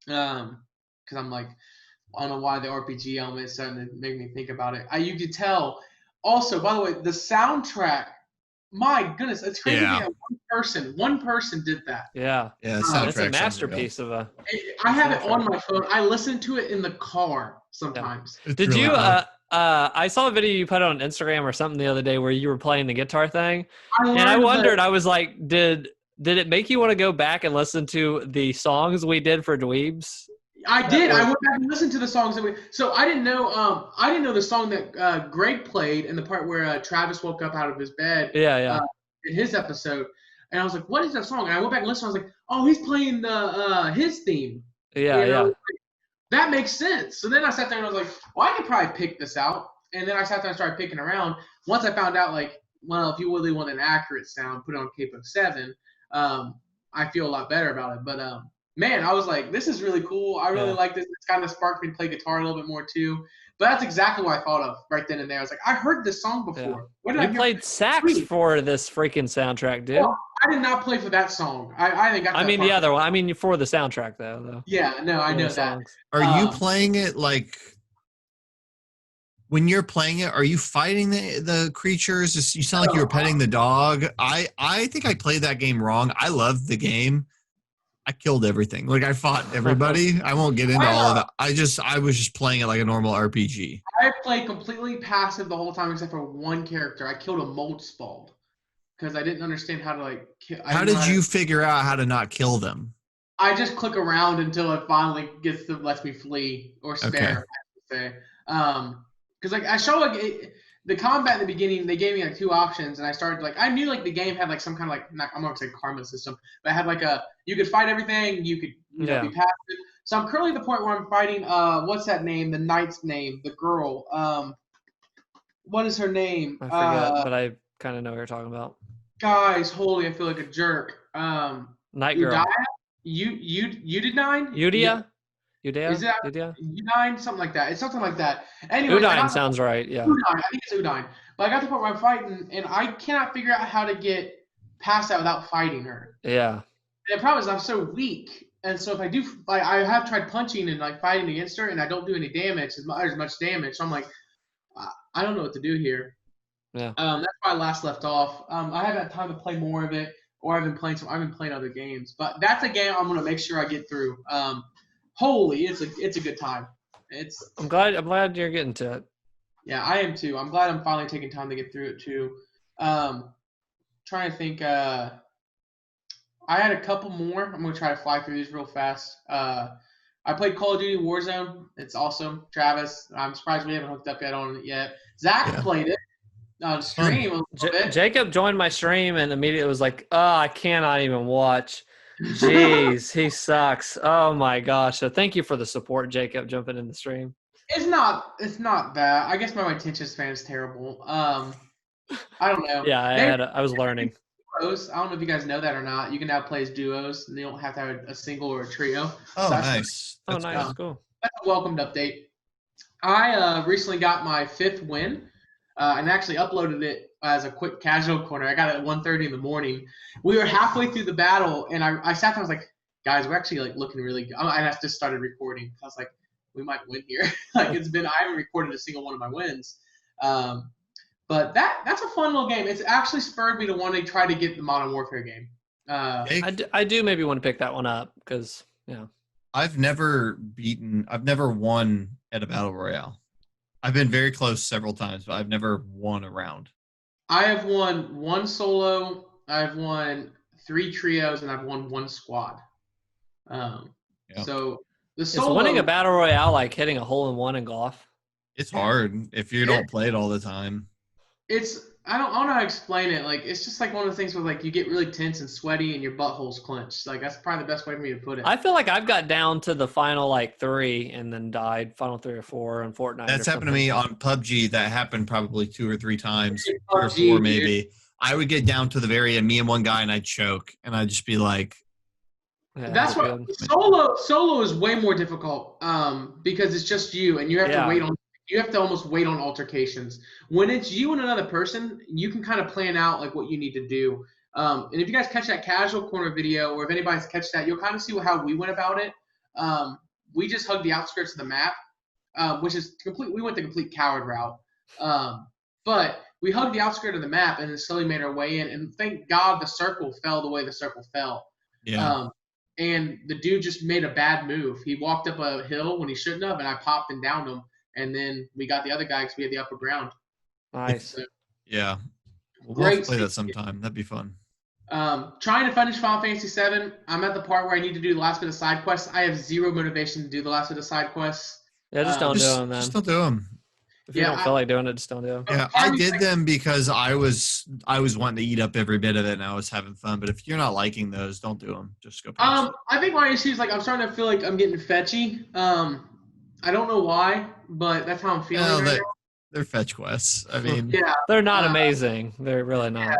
Because I'm like, I don't know why the RPG element is starting to make me think about it. You could tell. Also, by the way, the soundtrack. My goodness, it's crazy that one person did that. Yeah. It's a masterpiece of a. I have it on my phone. I listen to it in the car sometimes. Yeah. Did you? I saw a video you put on Instagram or something the other day where you were playing the guitar thing, and I wondered. I was like, did it make you want to go back and listen to the songs we did for Dweebs? I did. I went back and listened to the songs that So I didn't know. I didn't know the song that Greg played in the part where Travis woke up out of his bed. Yeah. In his episode, and I was like, "What is that song?" And I went back and listened. I was like, "Oh, he's playing his theme." Yeah. That makes sense. So then I sat there and I was like, "Well, I could probably pick this out." And then I sat there and started picking around. Once I found out, like, well, if you really want an accurate sound, put it on Capo 7. I feel a lot better about it. But man, I was like, this is really cool. I really like this. It's kind of sparked me to play guitar a little bit more too. But that's exactly what I thought of right then and there. I was like, I heard this song before. You played sax for this freaking soundtrack, dude. Well, I did not play for that song. I think. I mean, the other one. I mean, for the soundtrack though. Yeah, no, I know that. Are you playing it like? When you're playing it, are you fighting the creatures? You sound like you were petting the dog. I think I played that game wrong. I loved the game. I killed everything. Like I fought everybody. I won't get into all of that. I was just playing it like a normal RPG. I played completely passive the whole time except for one character. I killed a Moldspald because I didn't understand how to like. How did you figure out how to not kill them? I just click around until it finally lets me flee or spare. I should say. Because like I show like the combat in the beginning, they gave me like 2 options, and I started like I knew like the game had like some kind of like I'm not gonna say karma system, but it had like you could fight everything, you could be passive. So I'm currently at the point where I'm fighting what's that name? The knight's name, the girl. What is her name? I forget, but I kind of know what you're talking about. Guys, holy, I feel like a jerk. Night Girl. Udaya? Udine? Udia? Udea? Is that Udine? Something like that. It's something like that. Anyway, Udine sounds right. Yeah. Udine. I think it's Udine. But I got to the point where I'm fighting, and I cannot figure out how to get past that without fighting her. Yeah. And the problem is I'm so weak, and so if I do, like, I have tried punching and like fighting against her, and I don't do any damage, as much damage. So I'm like, I don't know what to do here. Yeah. That's why I last left off. I haven't had time to play more of it, or I've been playing other games. But that's a game I'm gonna make sure I get through. Holy, it's a good time. I'm glad you're getting to it. Yeah, I am too. I'm glad I'm finally taking time to get through it too. Trying to think. I had a couple more. I'm gonna try to fly through these real fast. I played Call of Duty Warzone. It's awesome. Travis, I'm surprised we haven't hooked up on it yet. Zach played it on stream a little bit. Jacob joined my stream and immediately was like, "Oh, I cannot even watch." Jeez, he sucks. Oh my gosh! So thank you for the support, Jacob, jumping in the stream. It's not bad. I guess my attention span is terrible. I don't know. Yeah, I was learning. Duos. I don't know if you guys know that or not. You can now play as duos, and you don't have to have a single or a trio. Oh, so nice. That's nice. Cool. That's a welcomed update. I recently got my 5th win, and actually uploaded it as a quick casual corner. I got it at 1:30 in the morning. We were halfway through the battle, and I sat there. I was like, guys, we're actually like looking really good. I just started recording. I was like, we might win here. I haven't recorded a single one of my wins. But that's a fun little game. It's actually spurred me to want to try to get the Modern Warfare game. I do maybe want to pick that one up because, yeah. I've never won at a battle royale. I've been very close several times, but I've never won a round. I have won 1 solo, I've won 3 trios, and I've won 1 squad. So the solo, is winning a battle royale like hitting a hole in one in golf? It's hard if you don't play it all the time. I don't know how to explain it. Like, it's just like one of the things where like you get really tense and sweaty and your butthole's clenched. Like, that's probably the best way for me to put it. I feel like I've got down to the final like 3 and then died final 3 or 4 on Fortnite. That's happened to me on PUBG. That happened probably 2 or 3 times, 3 or 4 maybe. Dude. I would get down to the very end, me and one guy, and I'd choke, and I'd just be like. Yeah, that's what solo is way more difficult because it's just you, and you have to wait on. You have to almost wait on altercations. When it's you and another person, you can kind of plan out like what you need to do. And if you guys catch that casual corner video, or if anybody's catch that, you'll kind of see how we went about it. We just hugged the outskirts of the map, which is complete. We went the complete coward route. But we hugged the outskirts of the map and then slowly made our way in. And thank God the circle fell the way the circle fell. Yeah. And the dude just made a bad move. He walked up a hill when he shouldn't have, and I popped and downed him. And then we got the other guy because we had the upper ground. Nice. So, yeah. We'll have to play that sometime. That'd be fun. Trying to finish Final Fantasy VII. I'm at the part where I need to do the last bit of side quests. I have 0 motivation to do the last bit of side quests. Yeah, just don't do them, man. Just don't do them. If you don't feel like doing it, just don't do them. Yeah, I did them because I was wanting to eat up every bit of it, and I was having fun. But if you're not liking those, don't do them. Just go. I think my issue is like I'm starting to feel like I'm getting fetchy. I don't know why, but that's how I'm feeling right now. They're fetch quests. I mean, they're not amazing. They're really not. Yeah.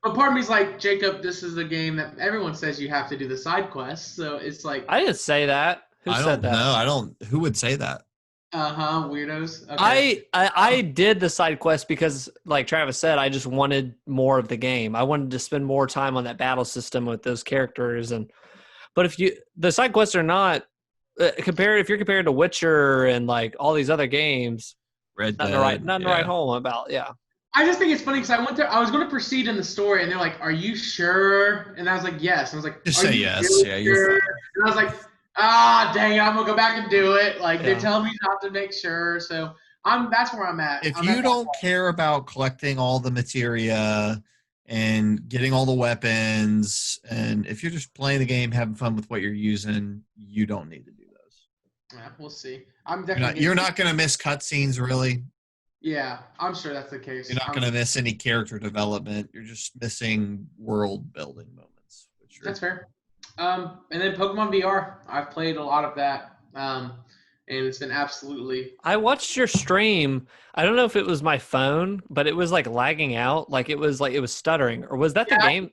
But part of me's like, Jacob, this is a game that everyone says you have to do the side quests. So it's like I didn't say that. Who said that? No, who would say that? Weirdos. Okay. I did the side quest because, like Travis said, I just wanted more of the game. I wanted to spend more time on that battle system with those characters. But if the side quests are not if you're compared to Witcher and like all these other games, Red Dead, nothing to write home about. Yeah. I just think it's funny because I went there. I was going to proceed in the story, and they're like, "Are you sure?" And I was like, "Yes." And I was like, "Just say yes." Really yeah, sure? you're fine. And I was like, dang it, I'm gonna go back and do it. Like they tell me not to make sure, so that's where I'm at. If you don't care about collecting all the materia and getting all the weapons, and if you're just playing the game, having fun with what you're using, you don't need to do those. Yeah, we'll see. I'm definitely. You're not gonna miss cutscenes, really. Yeah, I'm sure that's the case. You're not going to miss any character development. You're just missing world building moments. That's fair. And then Pokemon VR. I've played a lot of that, and it's been absolutely. I watched your stream. I don't know if it was my phone, but it was like lagging out. Like it was stuttering. Or was that the game?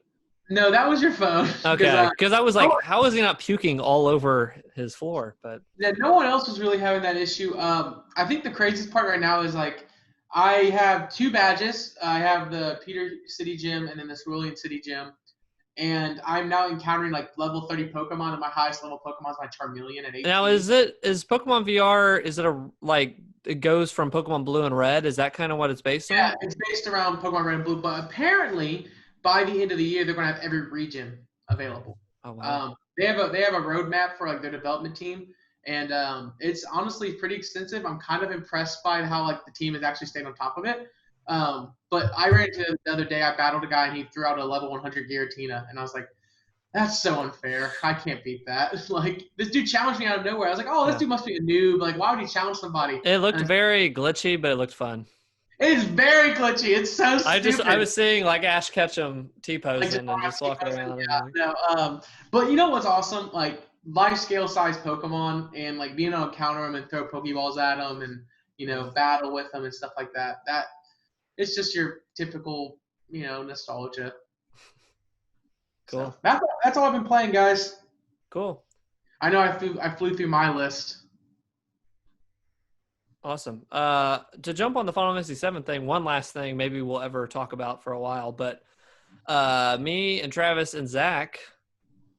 No, that was your phone. Okay, because I was like, how is he not puking all over his floor? But yeah, no one else was really having that issue. I think the craziest part right now is like, I have 2 badges. I have the Peter City Gym and then the Cerulean City Gym. And I'm now encountering like level 30 Pokemon, and my highest level Pokemon is my Charmeleon at 18. now is Pokemon VR? Is it it goes from Pokemon Blue and Red? Is that kind of what it's based on? Yeah, it's based around Pokemon Red and Blue, but apparently by the end of the year they're going to have every region available. Oh wow. They have a roadmap for like their development team, and it's honestly pretty extensive. I'm kind of impressed by how like the team has actually stayed on top of it. But I ran into the other day, I battled a guy and he threw out a level 100 Giratina, and I was like, that's so unfair. I can't beat that. Like, this dude challenged me out of nowhere. I was like, oh, this dude must be a noob. Like, why would he challenge somebody? It looked very glitchy, but it looked fun. It is very glitchy. It's so stupid. I was seeing like Ash Ketchum T-posing and just walking around. But you know what's awesome? Like, life scale size Pokemon, and like being able to counter them and throw Pokeballs at them and, you know, battle with them and stuff like that. It's just your typical, you know, nostalgia. Cool. So that's all I've been playing, guys. Cool. I know I flew through my list. Awesome. To jump on the Final Fantasy VII thing, one last thing maybe we'll ever talk about for a while, but me and Travis and Zach,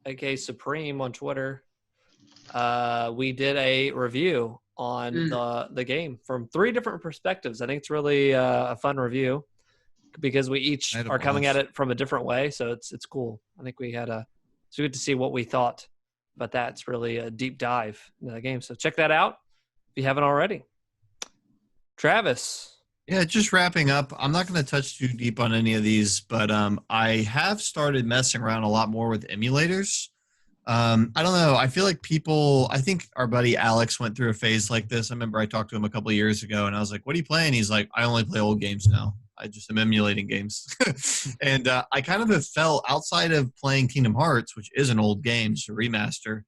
aka Supreme on Twitter, we did a review on the game from 3 different perspectives. I think it's really a fun review because we each are coming at it from a different way, so it's cool. I think it's good to see what we thought, but that's really a deep dive into the game. So check that out if you haven't already. Travis. Yeah, just wrapping up. I'm not going to touch too deep on any of these, but I have started messing around a lot more with emulators. I don't know. I feel like I think our buddy Alex went through a phase like this. I remember I talked to him a couple of years ago and I was like, what are you playing? He's like, I only play old games now. I just am emulating games. And I kind of have felt, outside of playing Kingdom Hearts, which is an old game, it's a remaster,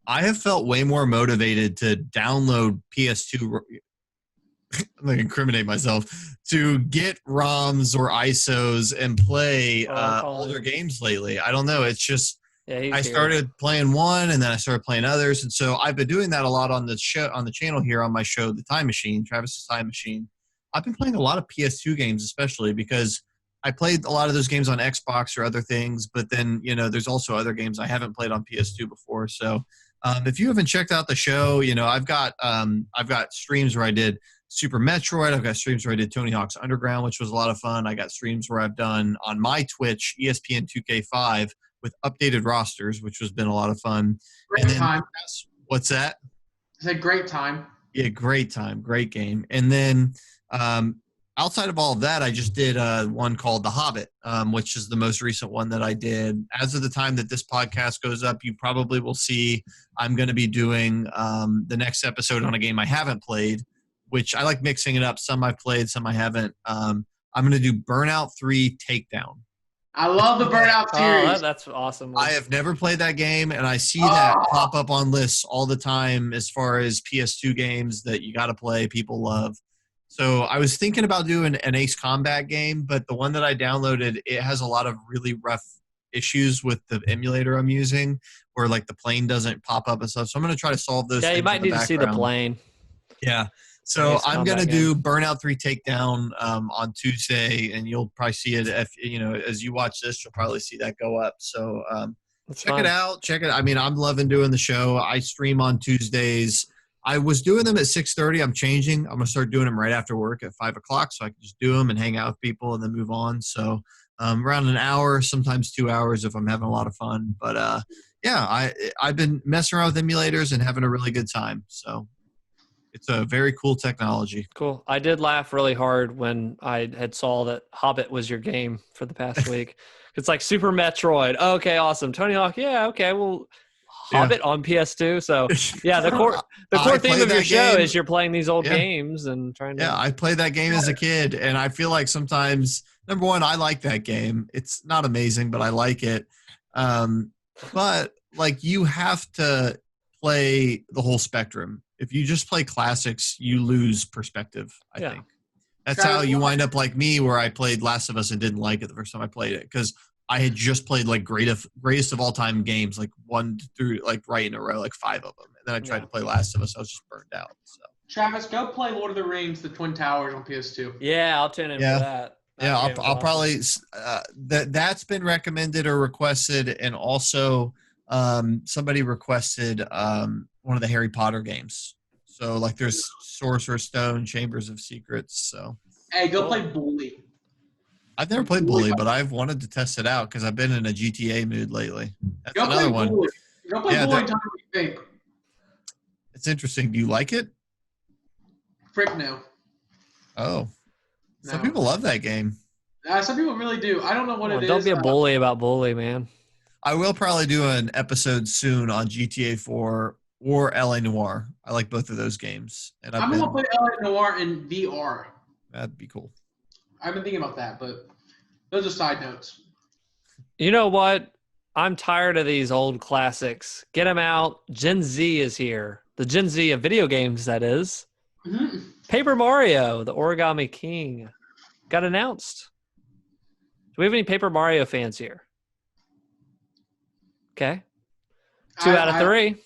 I have felt way more motivated to download PS2. I'm going to incriminate myself, to get ROMs or ISOs and play older games lately. I don't know. It's just, I started playing one and then I started playing others. And so I've been doing that a lot on the show, on the channel here on my show, The Time Machine, Travis's Time Machine. I've been playing a lot of PS2 games, especially because I played a lot of those games on Xbox or other things, but then, you know, there's also other games I haven't played on PS2 before. So if you haven't checked out the show, you know, I've got streams where I did Super Metroid. I've got streams where I did Tony Hawk's Underground, which was a lot of fun. I got streams where I've done on my Twitch ESPN 2K5 with updated rosters, which has been a lot of fun. Great time. What's that? It's a great time. Yeah, great time. Great game. And then outside of all of that, I just did one called The Hobbit, which is the most recent one that I did. As of the time that this podcast goes up, you probably will see I'm going to be doing the next episode on a game I haven't played, which I like mixing it up. Some I've played, some I haven't. I'm going to do Burnout 3 Takedown. I love the Burnout series. Oh, that's awesome. I have never played that game, and I see that pop up on lists all the time as far as PS2 games that you got to play, people love. So I was thinking about doing an Ace Combat game, but the one that I downloaded, it has a lot of really rough issues with the emulator I'm using, where like the plane doesn't pop up and stuff. So I'm going to try to solve those. Yeah, you might need to see the plane. Yeah. So I'm going to do Burnout 3 Takedown on Tuesday, and you'll probably see it if, you know, as you watch this, you'll probably see that go up. So check it out. Check it. I mean, I'm loving doing the show. I stream on Tuesdays. I was doing them at 6:30. I'm changing. I'm going to start doing them right after work at 5 o'clock, so I can just do them and hang out with people and then move on. So around an hour, sometimes 2 hours if I'm having a lot of fun. But yeah, I've been messing around with emulators and having a really good time. So it's a very cool technology. Cool. I did laugh really hard when I had saw that Hobbit was your game for the past week. It's like Super Metroid. Okay, awesome. Tony Hawk. Yeah, okay. Well, Hobbit on PS2. So yeah, the core I theme played of your that show game. is you're playing these old Yeah. games and trying to. Yeah, I played that game as a kid, and I feel like sometimes, number one, I like that game. It's not amazing, but I like it. But like, you have to play the whole spectrum. If you just play classics, you lose perspective, I think. That's how you wind up like me, where I played Last of Us and didn't like it the first time I played it, because I had just played like greatest of all time games, like 1 through like right in a row, like 5 of them. And then I tried to play Last of Us. I was just burned out. So Travis, go play Lord of the Rings: The Twin Towers on PS2. Yeah, I'll tune in for that. Yeah, I'll probably that's been recommended or requested, and also somebody requested one of the Harry Potter games. So like there's Sorcerer's Stone, Chambers of Secrets. So hey, go play Bully. I've never played Bully, but I've wanted to test it out because I've been in a GTA mood lately. That's go another one. Bully. Go play Bully and tell me what you think. It's interesting. Do you like it? Frick no. Oh. Some people love that game. Some people really do. I don't know what it is. Don't be a bully about Bully, man. I will probably do an episode soon on GTA 4 or LA Noire. I like both of those games. And I'm going to play LA Noire in VR. That'd be cool. I've been thinking about that, but those are side notes. You know what? I'm tired of these old classics. Get them out. Gen Z is here. The Gen Z of video games, that is. Mm-hmm. Paper Mario, the Origami King, got announced. Do we have any Paper Mario fans here? Okay. 2 out of 3.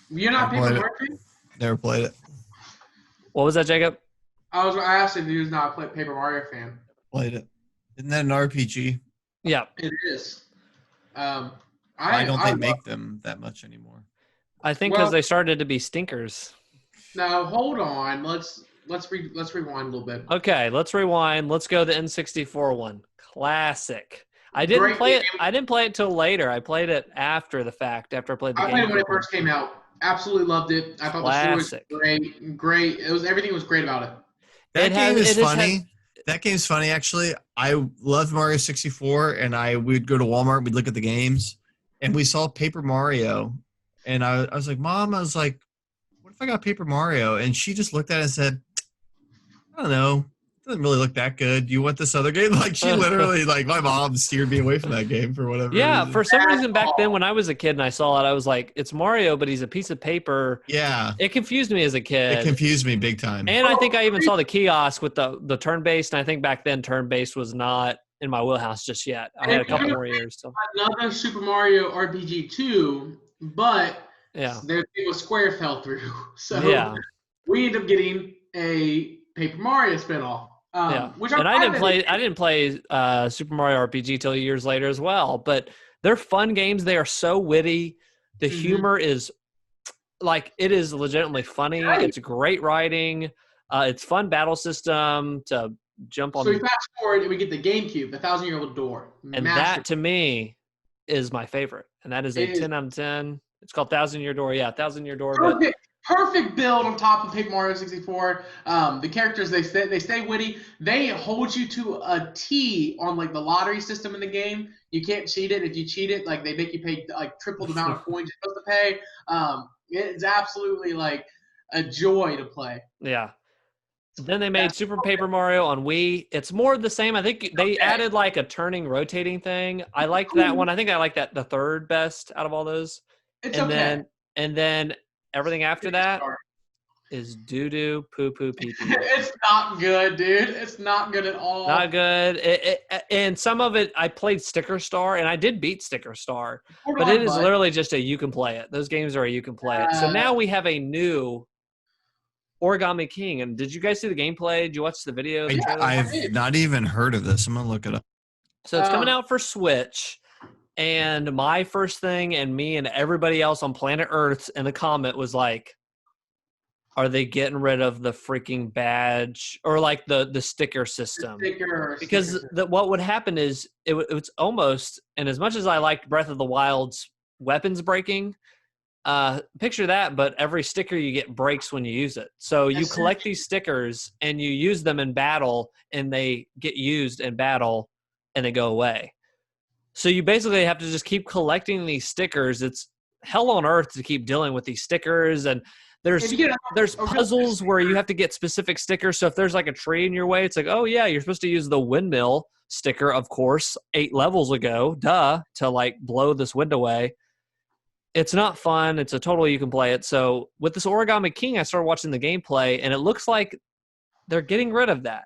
You're not Paper Mario fan? Never played it. What was that, Jacob? I asked if he was not a Paper Mario fan. Played it. Isn't that an RPG? Yeah. It is. I don't think they make them that much anymore. I think because they started to be stinkers. No, hold on. Let's rewind a little bit. Okay, let's rewind. Let's go the N64 one. Classic. I didn't play it. I didn't play it till later. I played it after the fact. After I played the game. I played it when it first came out. Absolutely loved it. I thought the story was great. Great. Everything was great about it. That game is funny. That game's funny, actually. I loved Mario 64, and we'd go to Walmart. We'd look at the games, and we saw Paper Mario, and I was like, Mom, what if I got Paper Mario? And she just looked at it and said, I don't know. It doesn't really look that good. You want this other game? Like, she literally, like, my mom steered me away from that game for whatever reason. For some reason back then when I was a kid and I saw it, I was like, it's Mario, but he's a piece of paper. Yeah. It confused me as a kid. It confused me big time. And I think I even saw the kiosk with the turn-based, and I think back then turn-based was not in my wheelhouse just yet. I had a couple more years. So. Another Super Mario RPG 2, but their thing with Square fell through. So we ended up getting a Paper Mario spinoff. Which I didn't play Super Mario RPG till years later as well. But they're fun games. They are so witty. The humor is it is legitimately funny. Right. It's great writing. It's fun battle system to jump on. So we fast forward and we get the GameCube, the 1,000-year-old door. And that to me is my favorite. And that is a 10 out of 10. It's called 1,000-Year Door. Yeah, 1,000-Year Door. Perfect build on top of Paper Mario 64. The characters, they stay witty. They hold you to a T on like the lottery system in the game. You can't cheat it. If you cheat it, like they make you pay like triple the amount of coins you're supposed to pay. It's absolutely like a joy to play. Yeah. Then they made Super Paper Mario on Wii. It's more of the same. I think they added like a turning, rotating thing. I liked that one. I think I like that the third best out of all those. And then everything after that is doo-doo, poo-poo, pee-pee. It's not good, dude. It's not good at all. Not good. And some of it, I played Sticker Star, and I did beat Sticker Star. But it is literally just you can play it. Those games are you can play it. So now we have a new Origami King. And did you guys see the gameplay? Did you watch the video? I've not even heard of this. I'm going to look it up. So it's coming out for Switch. And my first thing, and me and everybody else on planet Earth in the comment was like, are they getting rid of the freaking badge or like the sticker system? Because what would happen is it's almost, and as much as I liked Breath of the Wild's weapons breaking, picture that, but every sticker you get breaks when you use it. So you collect these stickers and you use them in battle, and they get used in battle and they go away. So you basically have to just keep collecting these stickers. It's hell on earth to keep dealing with these stickers, and there's If you get there's puzzles where you have to get specific stickers. So if there's like a tree in your way, it's like, oh yeah, you're supposed to use the windmill sticker, of course, 8 levels ago, to like blow this wind away. It's not fun. It's a totally you can play it. So with this Origami King, I started watching the gameplay, and it looks like they're getting rid of that.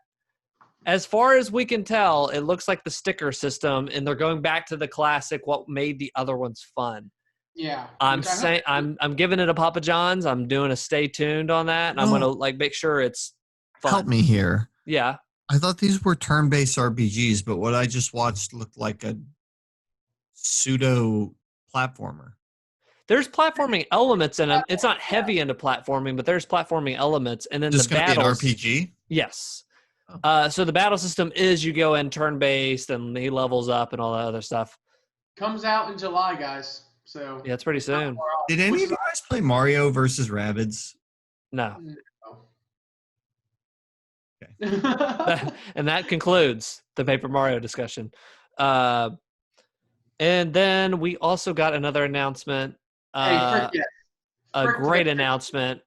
As far as we can tell, it looks like the sticker system, and they're going back to the classic, what made the other ones fun. Yeah. I'm saying I'm giving it a Papa John's. I'm doing a stay tuned on that, and I'm gonna like make sure it's fun. Help me here. Yeah. I thought these were turn-based RPGs, but what I just watched looked like a pseudo platformer. There's platforming elements in them. It's not heavy into platforming, but there's platforming elements, and then Just the gonna battles. be an RPG? Yes. Oh. So the battle system is you go in turn-based, and he levels up and all that other stuff. Comes out in July, guys. So Yeah, it's pretty soon. Did any of you guys play Mario versus Rabbids? No. Okay. And that concludes the Paper Mario discussion. And then we also got another announcement. A great announcement.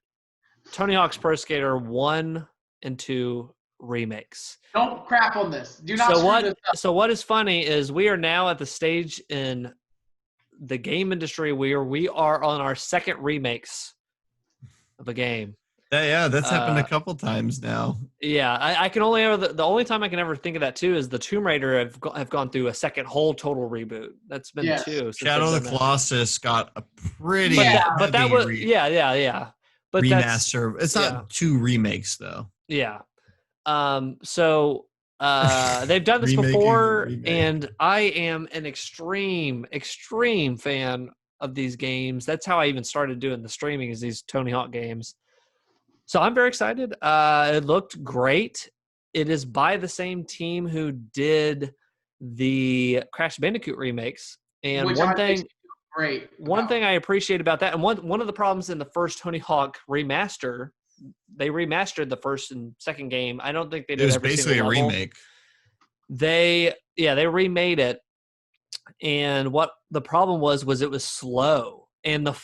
Tony Hawk's Pro Skater 1 and 2 remakes. Don't crap on this. Do not screw this up. So what is funny is we are now at the stage in the game industry where we are on our second remakes of a game. Yeah, that's happened a couple times now. Yeah, I can only ever the only time I can ever think of that too is the Tomb Raider have gone through a second whole total reboot. That's been two. Shadow of the Colossus got a pretty but that was But remaster. It's not 2 remakes though. Yeah. So they've done this before, and I am an extreme fan of these games. That's how I even started doing the streaming, is these Tony Hawk games. So I'm very excited. It looked great. It is by the same team who did the Crash Bandicoot remakes. And one thing I appreciate about that, and one of the problems in the first Tony Hawk remaster, they remastered the first and second game. I don't think they did. It was basically a remake. They remade it, and what the problem was it was slow. And the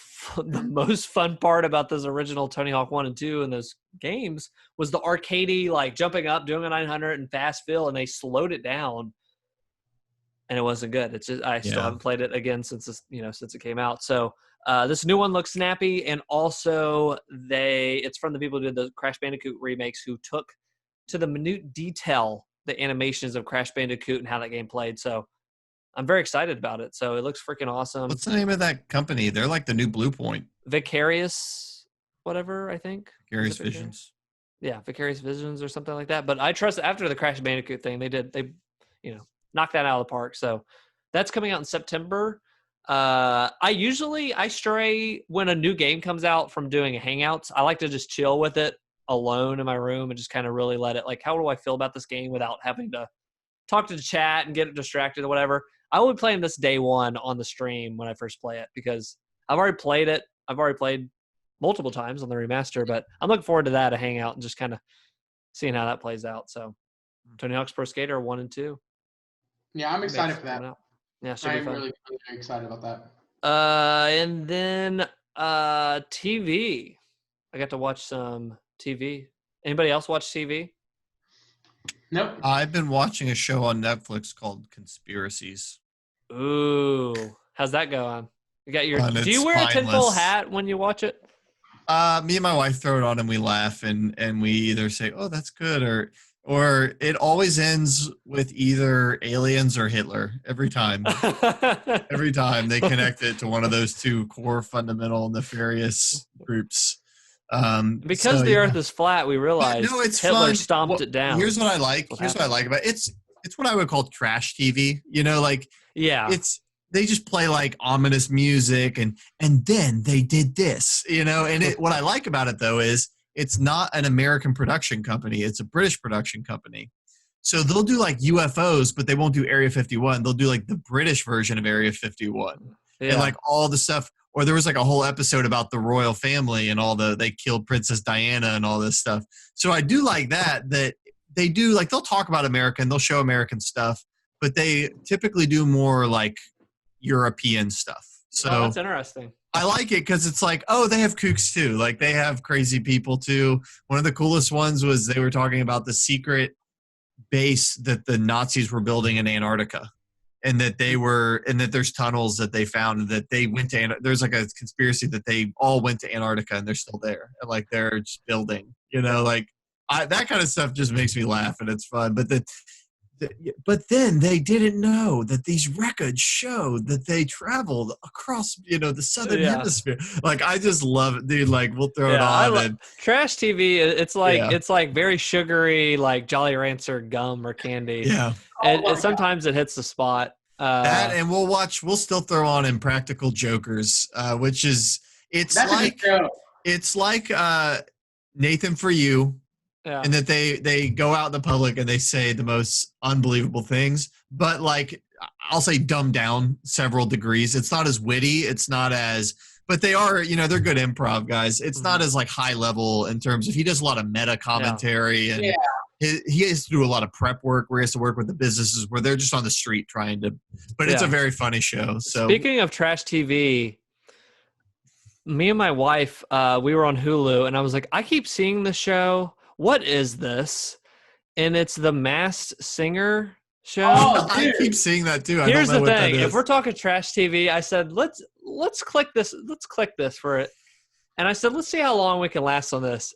most fun part about this original Tony Hawk 1 and 2 and those games was the arcadey, like jumping up, doing a 900 and fast fill, and they slowed it down, and it wasn't good. It's just I still haven't played it again since it came out. So this new one looks snappy, and also it's from the people who did the Crash Bandicoot remakes, who took to the minute detail the animations of Crash Bandicoot and how that game played. So I'm very excited about it. So it looks freaking awesome. What's the name of that company? They're like the new Blue Point. Vicarious, whatever, I think. Vicarious Visions. Yeah, Vicarious Visions or something like that. But I trust after the Crash Bandicoot thing, they knocked that out of the park. So that's coming out in September. I stray when a new game comes out from doing hangouts. I like to just chill with it alone in my room and just kind of really let it, like, how do I feel about this game without having to talk to the chat and get distracted or whatever. I will be playing this day one on the stream when I first play it, because I've already played it. I've already played multiple times on the remaster, but I'm looking forward to that, a hangout, and just kind of seeing how that plays out. So Tony Hawk's Pro Skater 1 and 2. Yeah, I'm excited for that. Yeah, I'm really excited about that. And then TV. I got to watch some TV. Anybody else watch TV? Nope. I've been watching a show on Netflix called Conspiracies. Ooh, how's that going? You got your? Do you wear spineless. A tinfoil hat when you watch it? Me and my wife throw it on and we laugh, and we either say, "Oh, that's good," or it always ends with either aliens or Hitler every time. Every time they connect it to one of those two core fundamental nefarious groups. Because the Earth is flat, we realize it's Hitler fun. stomped it down. Here's what I like. What I like about it. It's what I would call trash TV. They just play like ominous music, and then they did this. And what I like about it though is it's not an American production company. It's a British production company. So they'll do like UFOs, but they won't do Area 51. They'll do like the British version of Area 51 and like all the stuff. Or there was like a whole episode about the royal family and they killed Princess Diana and all this stuff. So I do like that they do, like, they'll talk about America and they'll show American stuff, but they typically do more like European stuff. So that's interesting. I like it because it's like, oh, they have kooks too. Like they have crazy people too. One of the coolest ones was they were talking about the secret base that the Nazis were building in Antarctica. And that there's tunnels that they found, and that they went to, there's like a conspiracy that they all went to Antarctica and they're still there. And like they're just building, like that kind of stuff just makes me laugh and it's fun. But then they didn't know that these records showed that they traveled across, the southern hemisphere. Like I just love it, dude. Like we'll throw it on. Trash TV. It's like very sugary, like Jolly Rancher gum or candy. Yeah. And sometimes it hits the spot. That and we'll still throw on Impractical Jokers, which is it's like Nathan For You. Yeah. And that they go out in the public and they say the most unbelievable things, but like I'll say dumbed down several degrees. It's not as witty. It's not as, but they are, they're good improv guys. It's not as like high level in terms of he does a lot of meta commentary and he has to do a lot of prep work where he has to work with the businesses where they're just on the street trying to, but it's a very funny show. So speaking of trash TV, me and my wife, we were on Hulu and I was like, I keep seeing the show. What is this? And it's the Masked Singer show. Oh, I keep seeing that too. Here's the thing: if we're talking trash TV, I said let's click this. Let's click this for it. And I said let's see how long we can last on this.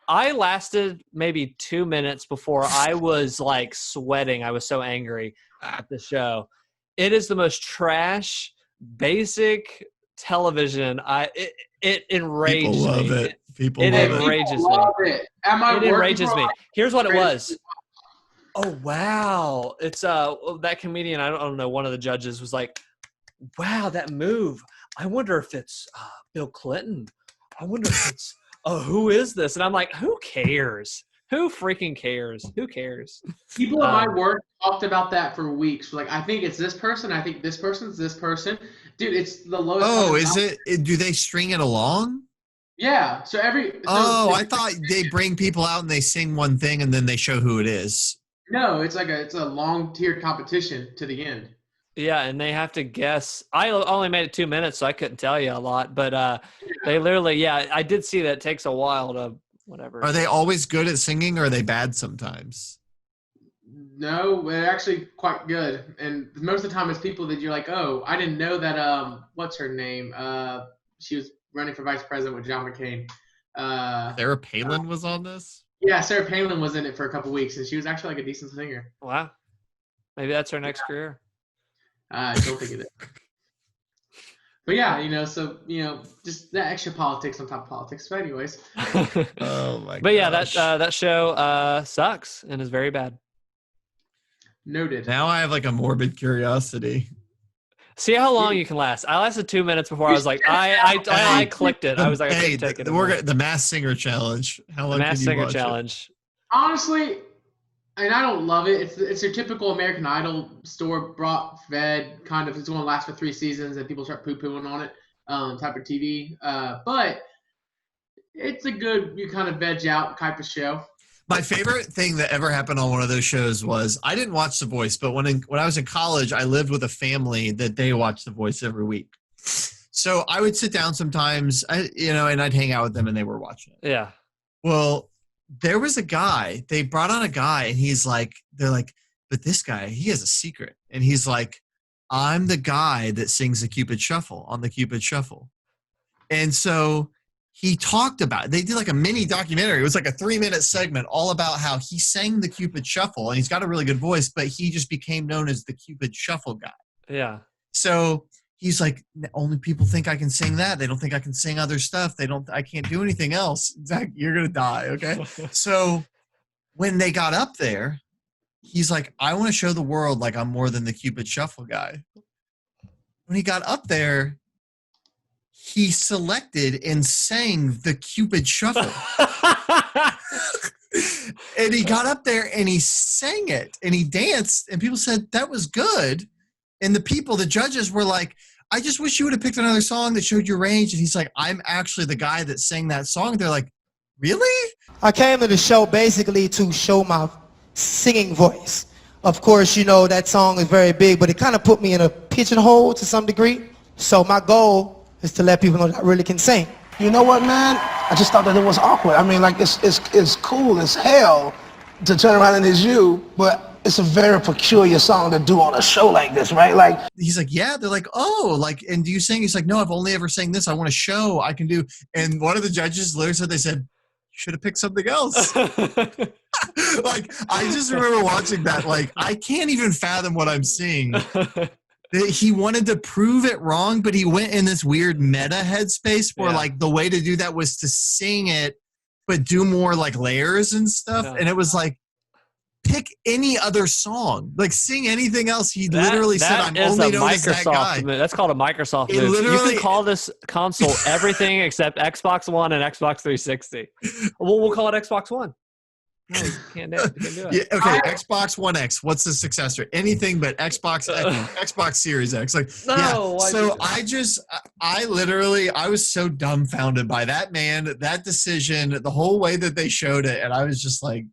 I lasted maybe 2 minutes before I was like sweating. I was so angry at the show. It is the most trash, basic television. It enraged me. People love it. It enrages me. It enrages me. Here's what it was. Oh wow! It's that comedian. I don't know. One of the judges was like, "Wow, that move. I wonder if it's Bill Clinton. I wonder if it's who is this?" And I'm like, "Who cares? Who freaking cares? Who cares?" People at my work talked about that for weeks. Like, I think it's this person. I think this person's this person. Dude, it's the lowest. Oh, is it? Do they string it along? Yeah. So I thought they bring people out and they sing one thing and then they show who it is. No, it's a long tiered competition to the end. Yeah, and they have to guess. I only made it 2 minutes, so I couldn't tell you a lot. But they literally, I did see that it takes a while to whatever. Are they always good at singing or are they bad sometimes? No, they're actually quite good. And most of the time it's people that you're like, oh, I didn't know that, what's her name? She was running for vice president with John McCain. Sarah Palin was on this? Yeah, Sarah Palin was in it for a couple weeks, and she was actually like a decent singer. Wow. Maybe that's her next career. I don't think it is. But yeah, so, just that extra politics on top of politics. But anyways. Oh, my God. But yeah, that show sucks and is very bad. Noted. Now I have like a morbid curiosity. See how long you can last. I lasted 2 minutes before I was like, I clicked it. I was like, I can't take it. The Masked Singer Challenge. How long? The Masked Singer Challenge. Honestly, and I don't love it. It's your typical American Idol store brought fed kind of. It's going to last for 3 seasons and people start poo-pooing on it type of TV. But it's a good you kind of veg out type of show. My favorite thing that ever happened on one of those shows was I didn't watch The Voice, but when I was in college, I lived with a family that they watched The Voice every week. So I would sit down sometimes, and I'd hang out with them, and they were watching it. Yeah. Well, there was a guy. They brought on a guy, and they're like, but this guy, he has a secret, and he's like, I'm the guy that sings the Cupid Shuffle on the Cupid Shuffle, and so. He talked about it. They did like a mini documentary. It was like a 3-minute segment all about how he sang the Cupid Shuffle and he's got a really good voice, but he just became known as the Cupid Shuffle guy. Yeah. So he's like, only people think I can sing that. They don't think I can sing other stuff. I can't do anything else. Zach, you're going to die. Okay. So when they got up there, he's like, I want to show the world like I'm more than the Cupid Shuffle guy. When he got up there, he selected and sang the Cupid Shuffle. And he got up there and he sang it and he danced and people said that was good. And the judges were like, I just wish you would have picked another song that showed your range. And he's like, I'm actually the guy that sang that song. They're like, really? I came to the show basically to show my singing voice. Of course, that song is very big, but it kind of put me in a pigeonhole to some degree. So my goal is to let people know that I really can sing. You know what, man? I just thought that it was awkward. I mean, like, it's cool as hell to turn around and it's you, but it's a very peculiar song to do on a show like this, right? Like, he's like, yeah. They're like, oh, like, and do you sing? He's like, no, I've only ever sang this. I want a show I can do. And one of the judges literally said, they said, you should have picked something else. Like, I just remember watching that. Like, I can't even fathom what I'm seeing. He wanted to prove it wrong, but he went in this weird meta headspace where like the way to do that was to sing it, but do more like layers and stuff. Yeah. And it was like, pick any other song, like sing anything else. He literally said, I'm only known as that guy. That's called a Microsoft move. You can call this console everything except Xbox One and Xbox 360. We'll call it Xbox One. No, you can't do it. Yeah, okay, Xbox One X. What's the successor? Anything but Xbox Series X. Like, no. Yeah. So I was so dumbfounded by that man, that decision, the whole way that they showed it, and I was just like,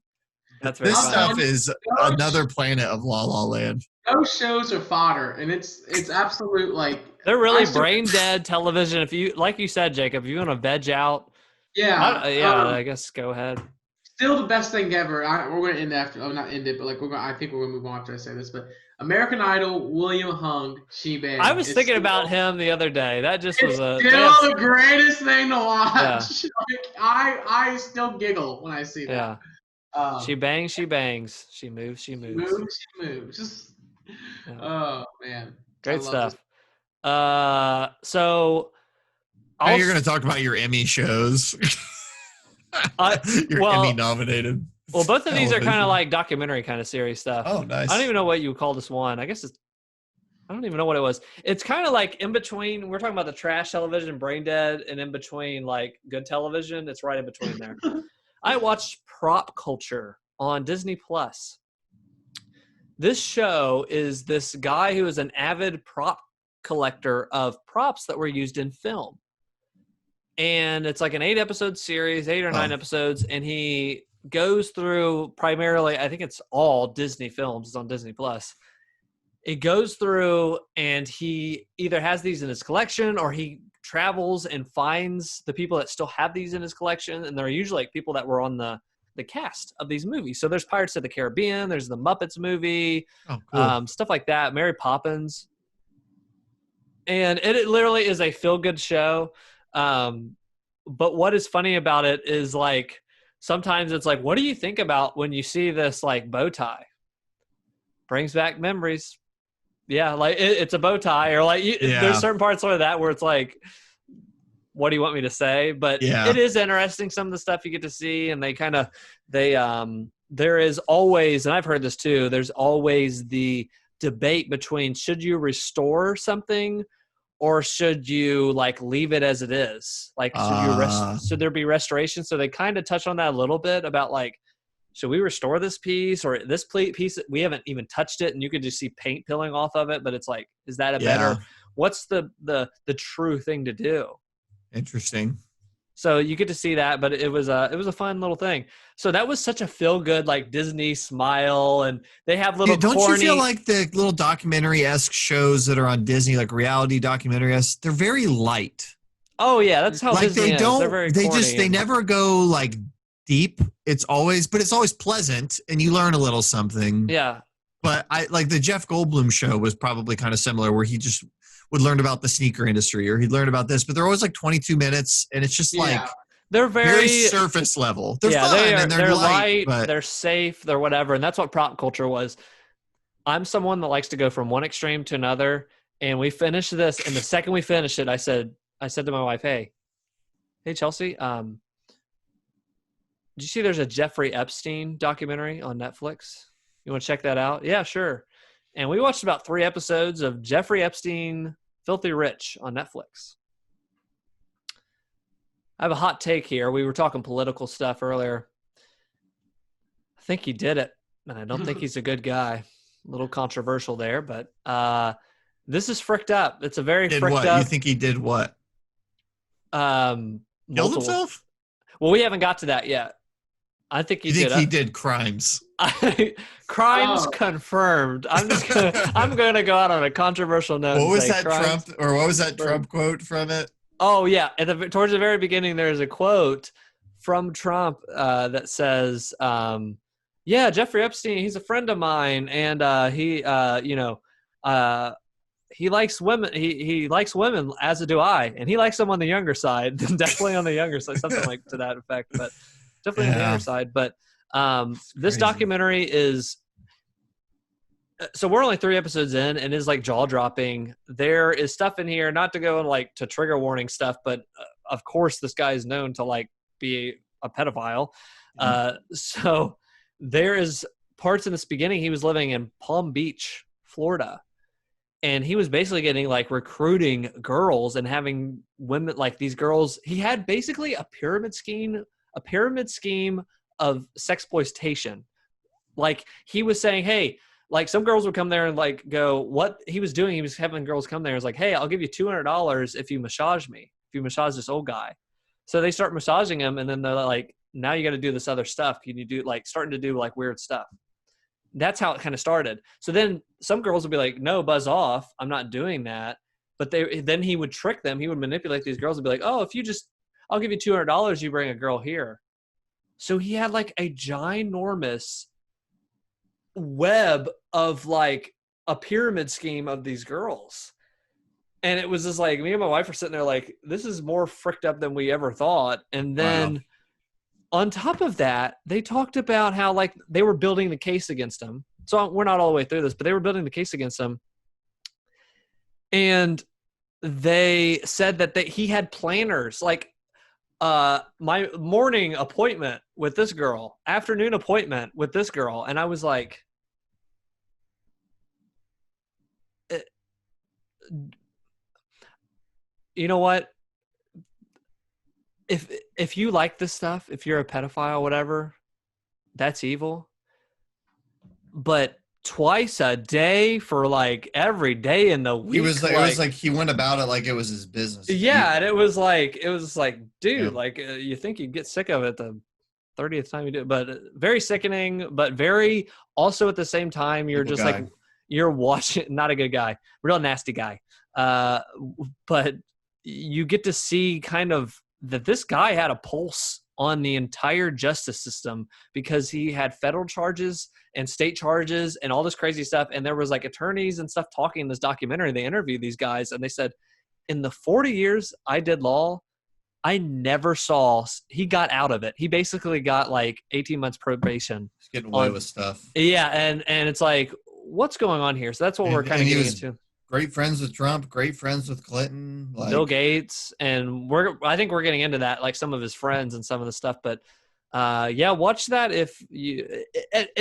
this stuff is another planet of La La Land. Those shows are fodder, and it's absolute like they're really brain dead television. If you, like you said, Jacob, if you want to veg out, I guess go ahead. Still the best thing ever. We're going to end after. Oh, not end it, but like I think we're going to move on after I say this. But American Idol, William Hung, She Bang. I was thinking about him the other day. That just was still the greatest thing to watch. Yeah. Like, I still giggle when I see that. Yeah. She bangs, she bangs. She moves, she moves. She moves. Just, oh man, great stuff. So now you're going to talk about your Emmy shows. You're Emmy nominated. Well, both of these are kind of like documentary kind of series stuff. Oh, nice. I don't even know what you would call this one. I guess I don't even know what it was. It's kind of like in between. We're talking about the trash television, brain dead, and in between like good television. It's right in between there. I watched Prop Culture on Disney Plus. This show is this guy who is an avid prop collector of props that were used in film. And it's like an 8-episode series, 8 or 9 episodes, and he goes through primarily, I think it's all Disney films. It's on Disney Plus. It goes through, and he either has these in his collection, or he travels and finds the people that still have these in his collection, and they're usually like people that were on the cast of these movies. So there's Pirates of the Caribbean, there's the Muppets movie, stuff like that, Mary Poppins, and it literally is a feel-good show. But what is funny about it is like sometimes it's like, what do you think about when you see this like bow tie? Brings back memories. Yeah, like it's a bow tie, or like there's certain parts of that where it's like, what do you want me to say? But it is interesting, some of the stuff you get to see, and there is always, and I've heard this too, there's always the debate between should you restore something or should you like leave it as it is? Like, should there be restoration? So they kind of touch on that a little bit about like, should we restore this piece, or this piece we haven't even touched it and you could just see paint peeling off of it, but it's like, is that a better? What's the true thing to do? Interesting. So you get to see that, but it was a fun little thing. So that was such a feel good like Disney smile, and they have little. Don't you feel like the little documentary-esque shows that are on Disney, like reality documentary-esque, they're very light. Oh yeah, that's how like Disney they is. don't. They're very They never go like deep. It's always pleasant, and you learn a little something. Yeah. But I like the Jeff Goldblum show was probably kind of similar, where he just would learn about the sneaker industry, or he'd learn about this, but they're always like 22 minutes, and it's just like they're very surface level. They're fun, and they're light, but they're safe, they're whatever, and that's what prop culture was. I'm someone that likes to go from one extreme to another, and we finished this, and the second we finished it, I said to my wife, hey Chelsea, did you see there's a Jeffrey Epstein documentary on Netflix? You want to check that out? Yeah, sure. And we watched about 3 episodes of Jeffrey Epstein, Filthy Rich on Netflix. I have a hot take here. We were talking political stuff earlier. I think he did it, and I don't think he's a good guy. A little controversial there, but this is fricked up. It's a very fricked up. You think he did what? Killed himself? Well, we haven't got to that yet. I think he did. He did crimes. Crimes confirmed. I'm gonna go out on a controversial note. What was that Trump quote from it? Oh yeah, towards the very beginning, there's a quote from Trump that says, "Yeah, Jeffrey Epstein, he's a friend of mine, and he likes women. He likes women, as do I, and he likes them on the younger side, definitely on the younger side, something like to that effect, but definitely on the younger side." But this documentary is. So we're only 3 episodes in, and it's like jaw dropping. There is stuff in here, not to go like to trigger warning stuff, but of course this guy is known to like be a pedophile. So there is parts in this beginning. He was living in Palm Beach, Florida, and he was basically getting like recruiting girls and having women like these girls. He had basically a pyramid scheme of sexploitation. Like he was saying, hey. Like some girls would come there and like go, what he was doing, he was having girls come there and was like, hey, I'll give you $200 if you massage me, if you massage this old guy. So they start massaging him, and then they're like, now you got to do this other stuff. Can you do like starting to do like weird stuff? That's how it kind of started. So then some girls would be like, no, buzz off. I'm not doing that. But then he would trick them. He would manipulate these girls and be like, oh, I'll give you $200, you bring a girl here. So he had like a ginormous web of like a pyramid scheme of these girls, and it was just like me and my wife were sitting there like, this is more fricked up than we ever thought. And then on top of that, they talked about how like they were building the case against him. So we're not all the way through this, but they were building the case against him, and they said that he had planners like my morning appointment with this girl, afternoon appointment with this girl. And I was like, you know what? If you like this stuff, if you're a pedophile, whatever, that's evil. But twice a day for like every day in the week. It was like he went about it like it was his business. Yeah, and it was like, dude, like you think you'd get sick of it the 30th time you do it, but very sickening, but very also at the same time, you're just like, you're watching, not a good guy, real nasty guy. But you get to see kind of that this guy had a pulse on the entire justice system because he had federal charges and state charges and all this crazy stuff. And there was like attorneys and stuff talking in this documentary. They interviewed these guys and they said, in the 40 years I did law, I never saw he got out of it. He basically got like 18 months probation. He's getting away with stuff. Yeah. And it's like, what's going on here? So that's what we're kind of getting into. Great friends with Trump, great friends with Clinton, like Bill Gates, and I think we're getting into that, like some of his friends and some of the stuff. But yeah, watch that if you.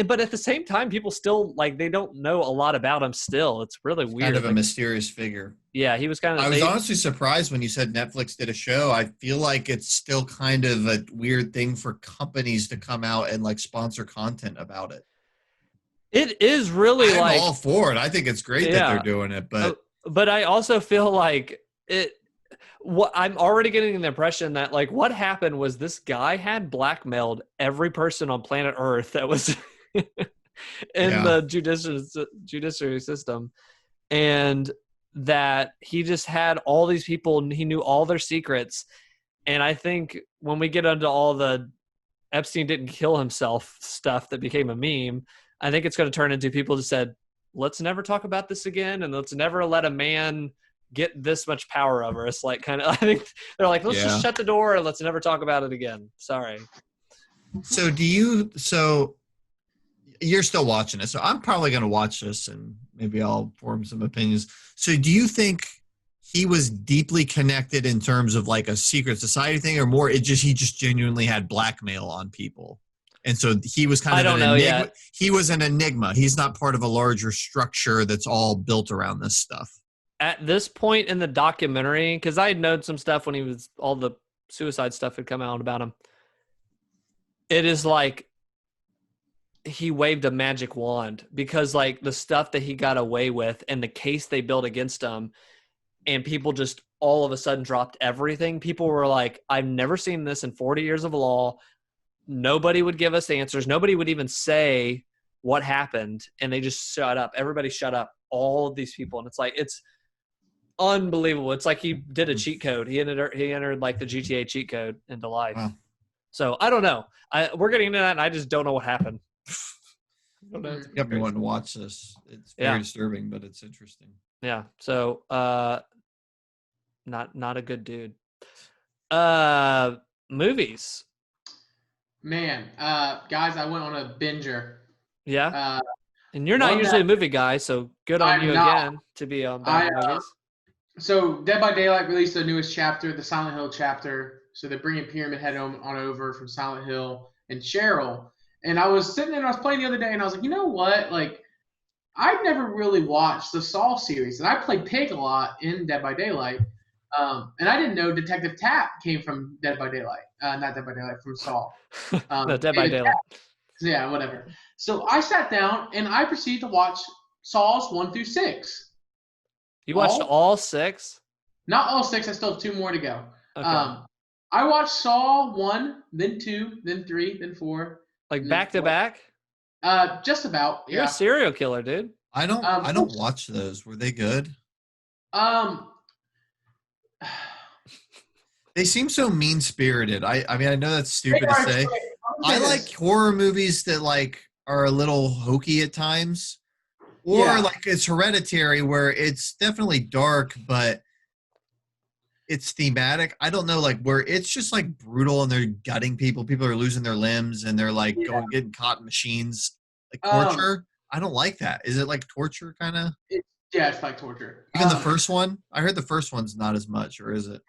But at the same time, people still like they don't know a lot about him. Still, it's really weird. Kind of a mysterious figure. Yeah, he was kind of. I was honestly surprised when you said Netflix did a show. I feel like it's still kind of a weird thing for companies to come out and like sponsor content about it. It is really I'm all for it. I think it's great that they're doing it, but I also feel like it. What I'm already getting the impression that like what happened was this guy had blackmailed every person on planet Earth that was in the judiciary system, and that he just had all these people and he knew all their secrets. And I think when we get into all the Epstein didn't kill himself stuff that became a meme, I think it's going to turn into people just said, let's never talk about this again. And let's never let a man get this much power over us. Like kind of, I think they're like, let's just shut the door and let's never talk about it again. Sorry. So you're still watching it. So I'm probably going to watch this and maybe I'll form some opinions. So do you think he was deeply connected in terms of like a secret society thing or more? He just genuinely had blackmail on people. And so he was kind of an enigma. He was an enigma. He's not part of a larger structure that's all built around this stuff. At this point in the documentary, because I had known some stuff when all the suicide stuff had come out about him. It is like he waved a magic wand because like the stuff that he got away with and the case they built against him, and people just all of a sudden dropped everything. People were like, I've never seen this in 40 years of law. Nobody would give us answers. Nobody would even say what happened. And they just shut up. Everybody shut up. All of these people. And it's like, unbelievable. It's like he did a cheat code. He entered like the GTA cheat code into life. Wow. So I don't know. We're getting into that, and I just don't know what happened. I don't know. It's You got me crazy. wanting to watch this. It's very Yeah. disturbing, but it's interesting. Yeah. So not a good dude. Movies. Man, guys, I went on a binger. Yeah. And you're not one usually a that- movie guy, so good on I'm you not. again to be on bad movies. So Dead by Daylight released the newest chapter, the Silent Hill chapter. So they're bringing Pyramid Head on over from Silent Hill and Cheryl. And I was sitting there and I was playing the other day and I was like, you know what? Like, I've never really watched the Saw series. And I played Pig a lot in Dead by Daylight. And I didn't know Detective Tapp came from Dead by Daylight. Not Dead by Daylight, from Saw. No, Dead by David Daylight. Tapp. Yeah, whatever. So I sat down and I proceeded to watch Saws 1 through 6. You watched all 6? Not all 6. I still have 2 more to go. Okay. I watched Saw 1, then 2, then 3, then 4. Like then back to 4. back? Just about. You're Yeah. a serial killer, dude. I don't watch those. Were they good? They seem so mean-spirited. I mean, I know that's stupid to say. I like horror movies that like are a little hokey at times. Or Yeah. like it's Hereditary where it's definitely dark, but it's thematic. I don't know, like where it's just like brutal and they're gutting people. People are losing their limbs and they're like getting caught in machines. Like torture. I don't like that. Is it like torture kind of? Yeah, it's like torture. Even the first one? I heard the first one's not as much, or is it?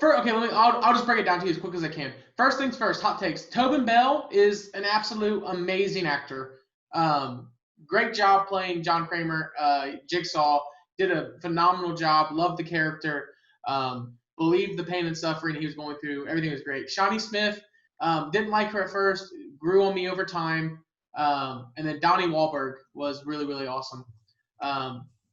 Okay, I'll just break it down to you as quick as I can. First things first, hot takes. Tobin Bell is an absolute amazing actor. Great job playing John Kramer. Jigsaw did a phenomenal job. Loved the character. Believed the pain and suffering he was going through. Everything was great. Shawnee Smith, didn't like her at first. Grew on me over time. And then Donnie Wahlberg was really, really awesome.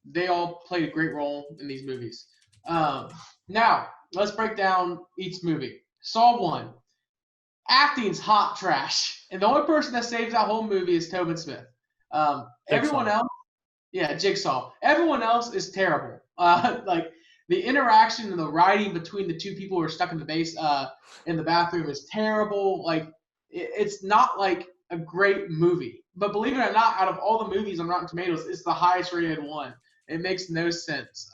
They all played a great role in these movies. Now, let's break down each movie. Saw 1. Acting's hot trash. And the only person that saves that whole movie is Tobin Smith. Everyone else, Jigsaw. Everyone else is terrible. Like, the interaction and the writing between the 2 people who are stuck in the base in the bathroom is terrible. Like, it's not like a great movie. But believe it or not, out of all the movies on Rotten Tomatoes, it's the highest rated one. It makes no sense.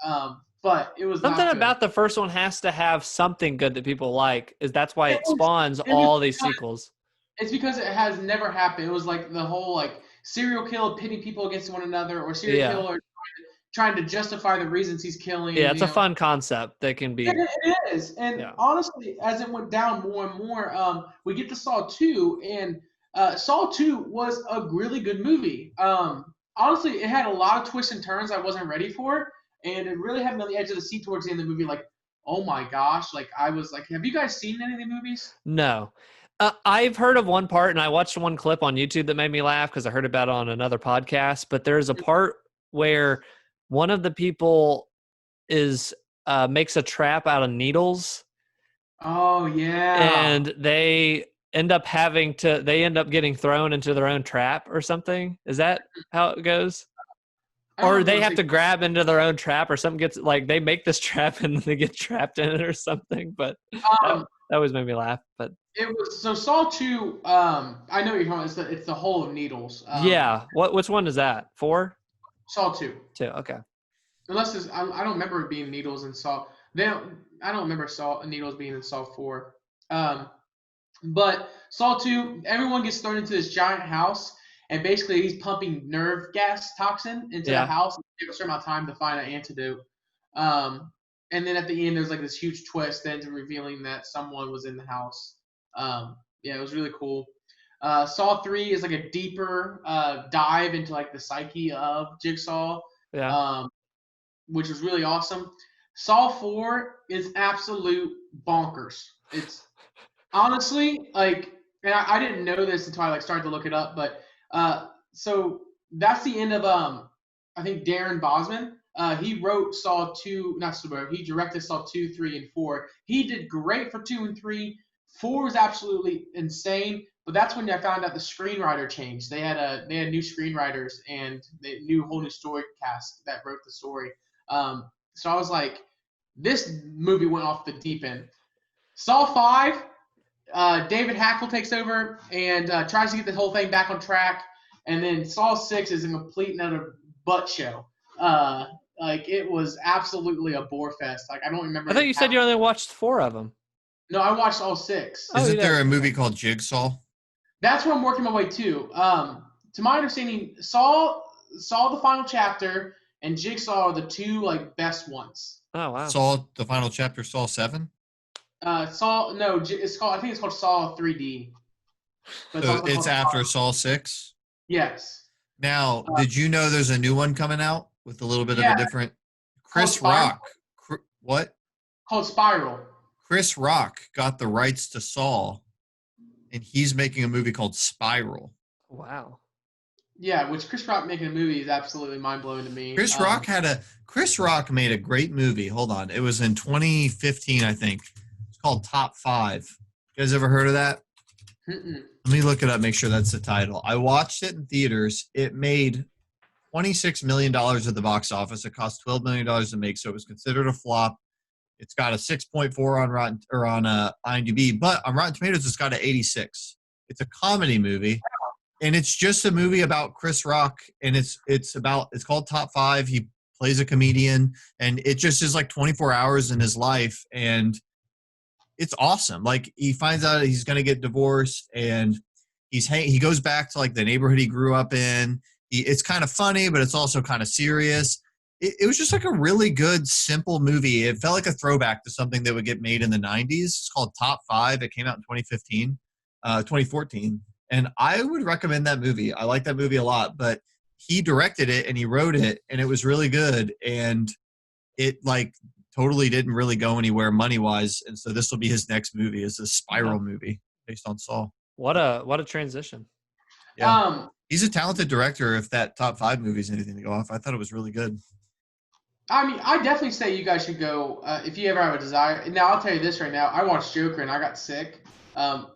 But it was Something not good. about the first one has to have something good that people like. That's why it spawns all these sequels. It's because it has never happened. It was like the whole like serial killer pitting people against one another, or serial killer trying to justify the reasons he's killing. Yeah, it's a fun concept that can be. It is. And honestly, as it went down more and more, we get to Saw 2, and Saw 2 was a really good movie. Honestly, it had a lot of twists and turns I wasn't ready for, and it really had me on the edge of the seat towards the end of the movie. Like, oh my gosh! Like, I was like, have you guys seen any of the movies? No. I've heard of one part, and I watched one clip on YouTube that made me laugh because I heard about it on another podcast. But there's a part where one of the people makes a trap out of needles. Oh yeah. And they end up getting thrown into their own trap or something. Is that how it goes? Or they have to grab into their own trap, or something gets like they make this trap and they get trapped in it or something. But that always made me laugh. But it was so Saw 2. I know what you're talking about. It's the hole of needles. Yeah. Which one is that? 4? Saw 2. 2. Okay. Unless it's, I don't remember it being needles in Saw. I don't remember needles being in Saw 4. But Saw 2, everyone gets thrown into this giant house, and basically he's pumping nerve gas toxin into the house. It takes a certain amount of time to find an antidote. And then at the end, there's like this huge twist then to revealing that someone was in the house. It was really cool. Saw 3 is like a deeper dive into like the psyche of Jigsaw, which was really awesome. Saw 4 is absolute bonkers. It's honestly like, and I didn't know this until I like started to look it up, but so that's the end of I think Darren Bosman. He wrote Saw 2, he directed Saw 2, 3, and 4. He did great for 2 and 3. 4 was absolutely insane, but that's when I found out the screenwriter changed. They had new screenwriters and they knew whole new story cast that wrote the story. So I was like, this movie went off the deep end. Saw 5, David Hackle takes over and tries to get the whole thing back on track. And then Saw 6 is a complete and utter butt show. Like, it was absolutely a bore fest. Like, I don't remember. I thought you said you only watched 4 of them. No, I watched all 6. Oh, Isn't you there did. a movie called Jigsaw? That's where I'm working my way to. To my understanding, Saw the final chapter and Jigsaw are the 2 like best ones. Oh, wow. Saw the final chapter, Saw 7? Saw no, it's called. I think it's called Saw 3D. But So also it's called after Saw. Saw 6? Yes. Now, did you know there's a new one coming out with a little bit of Yeah. a different... Chris Called Spiral. Rock. What? Called Spiral. Chris Rock got the rights to Saw, and he's making a movie called Spiral. Wow. Yeah, which Chris Rock making a movie is absolutely mind blowing to me. Chris Rock made a great movie. Hold on. It was in 2015, I think. It's called Top 5. You guys ever heard of that? Mm-mm. Let me look it up, make sure that's the title. I watched it in theaters. It made $26 million at the box office. It cost $12 million to make, so it was considered a flop. It's got a 6.4 on Rotten or on IMDb, but on Rotten Tomatoes, it's got an 86. It's a comedy movie, and it's just a movie about Chris Rock, and it's called Top 5. He plays a comedian, and it just is like 24 hours in his life, and it's awesome. Like, he finds out he's going to get divorced, and he goes back to like the neighborhood he grew up in. It's kind of funny, but it's also kind of serious. It was just like a really good, simple movie. It felt like a throwback to something that would get made in the 90s. It's called Top 5. It came out in 2014. And I would recommend that movie. I like that movie a lot. But he directed it and he wrote it, and it was really good. And it like totally didn't really go anywhere money-wise. And so this will be his next movie, is a Spiral movie based on Saw. What a transition. Yeah. He's a talented director if that Top 5 movie is anything to go off. I thought it was really good. I mean, I definitely say you guys should go if you ever have a desire. Now, I'll tell you this right now. I watched Joker and I got sick.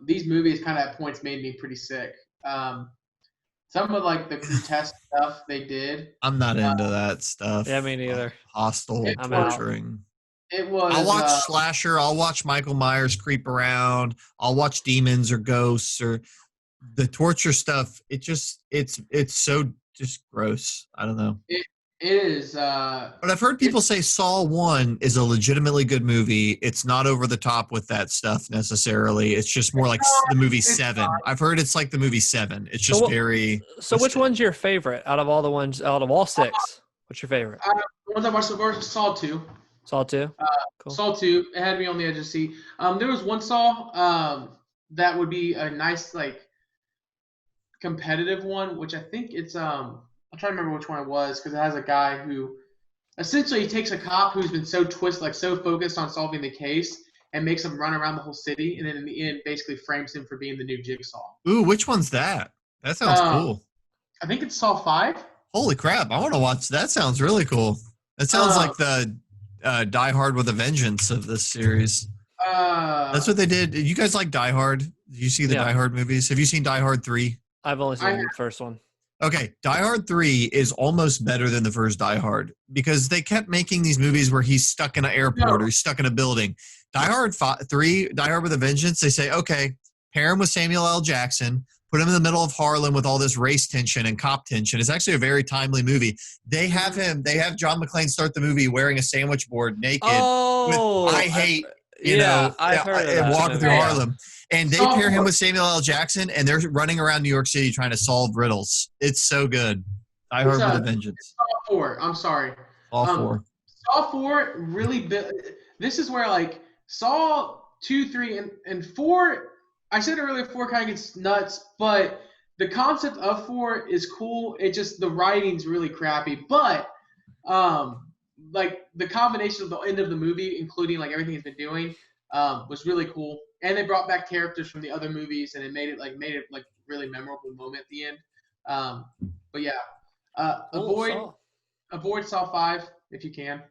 These movies kind of at points made me pretty sick. Some of like the grotesque stuff they did. I'm not into that stuff. Yeah, me neither. Hostile, I'm out. torturing. It was. I'll watch slasher. I'll watch Michael Myers creep around. I'll watch demons or ghosts or the torture stuff. It's so just gross. I don't know. It is. But I've heard people say Saw 1 is a legitimately good movie. It's not over the top with that stuff necessarily. It's just more like the movie 7. I've heard it's like the movie 7. It's just very. So which one's your favorite out of all 6? What's your favorite? The ones I watched so far, Saw 2. Saw 2? Cool. Saw 2. It had me on the edge of the seat. There was one Saw that would be a nice like competitive one, which I think it's I'm trying to remember which one it was because it has a guy who essentially he takes a cop who's been so focused on solving the case and makes him run around the whole city, and then in the end basically frames him for being the new Jigsaw. Ooh, which one's that? That sounds cool. I think it's Saw 5. Holy crap! I want to watch. That sounds really cool. That sounds like the Die Hard with a Vengeance of this series. That's what they did. You guys like Die Hard? Did you see the Die Hard movies? Have you seen Die Hard 3? I've only seen the first one. Okay, Die Hard 3 is almost better than the first Die Hard because they kept making these movies where he's stuck in an airport or he's stuck in a building. Die Hard 3, Die Hard with a Vengeance, they say, okay, pair him with Samuel L. Jackson, put him in the middle of Harlem with all this race tension and cop tension. It's actually a very timely movie. They have John McClane start the movie wearing a sandwich board naked with I hate, I've heard of that walking through Harlem. And they pair him with Samuel L. Jackson, and they're running around New York City trying to solve riddles. It's so good. Die Hard with a Vengeance. Saw 4. I'm sorry. All 4. Saw 4 really. This is where like Saw 2, 3, and 4. I said earlier 4 kind of gets nuts, but the concept of 4 is cool. It just the writing's really crappy, but like the combination of the end of the movie, including like everything he's been doing, was really cool. And they brought back characters from the other movies, and it made it like really memorable moment at the end. But yeah, avoid Saw 5 if you can.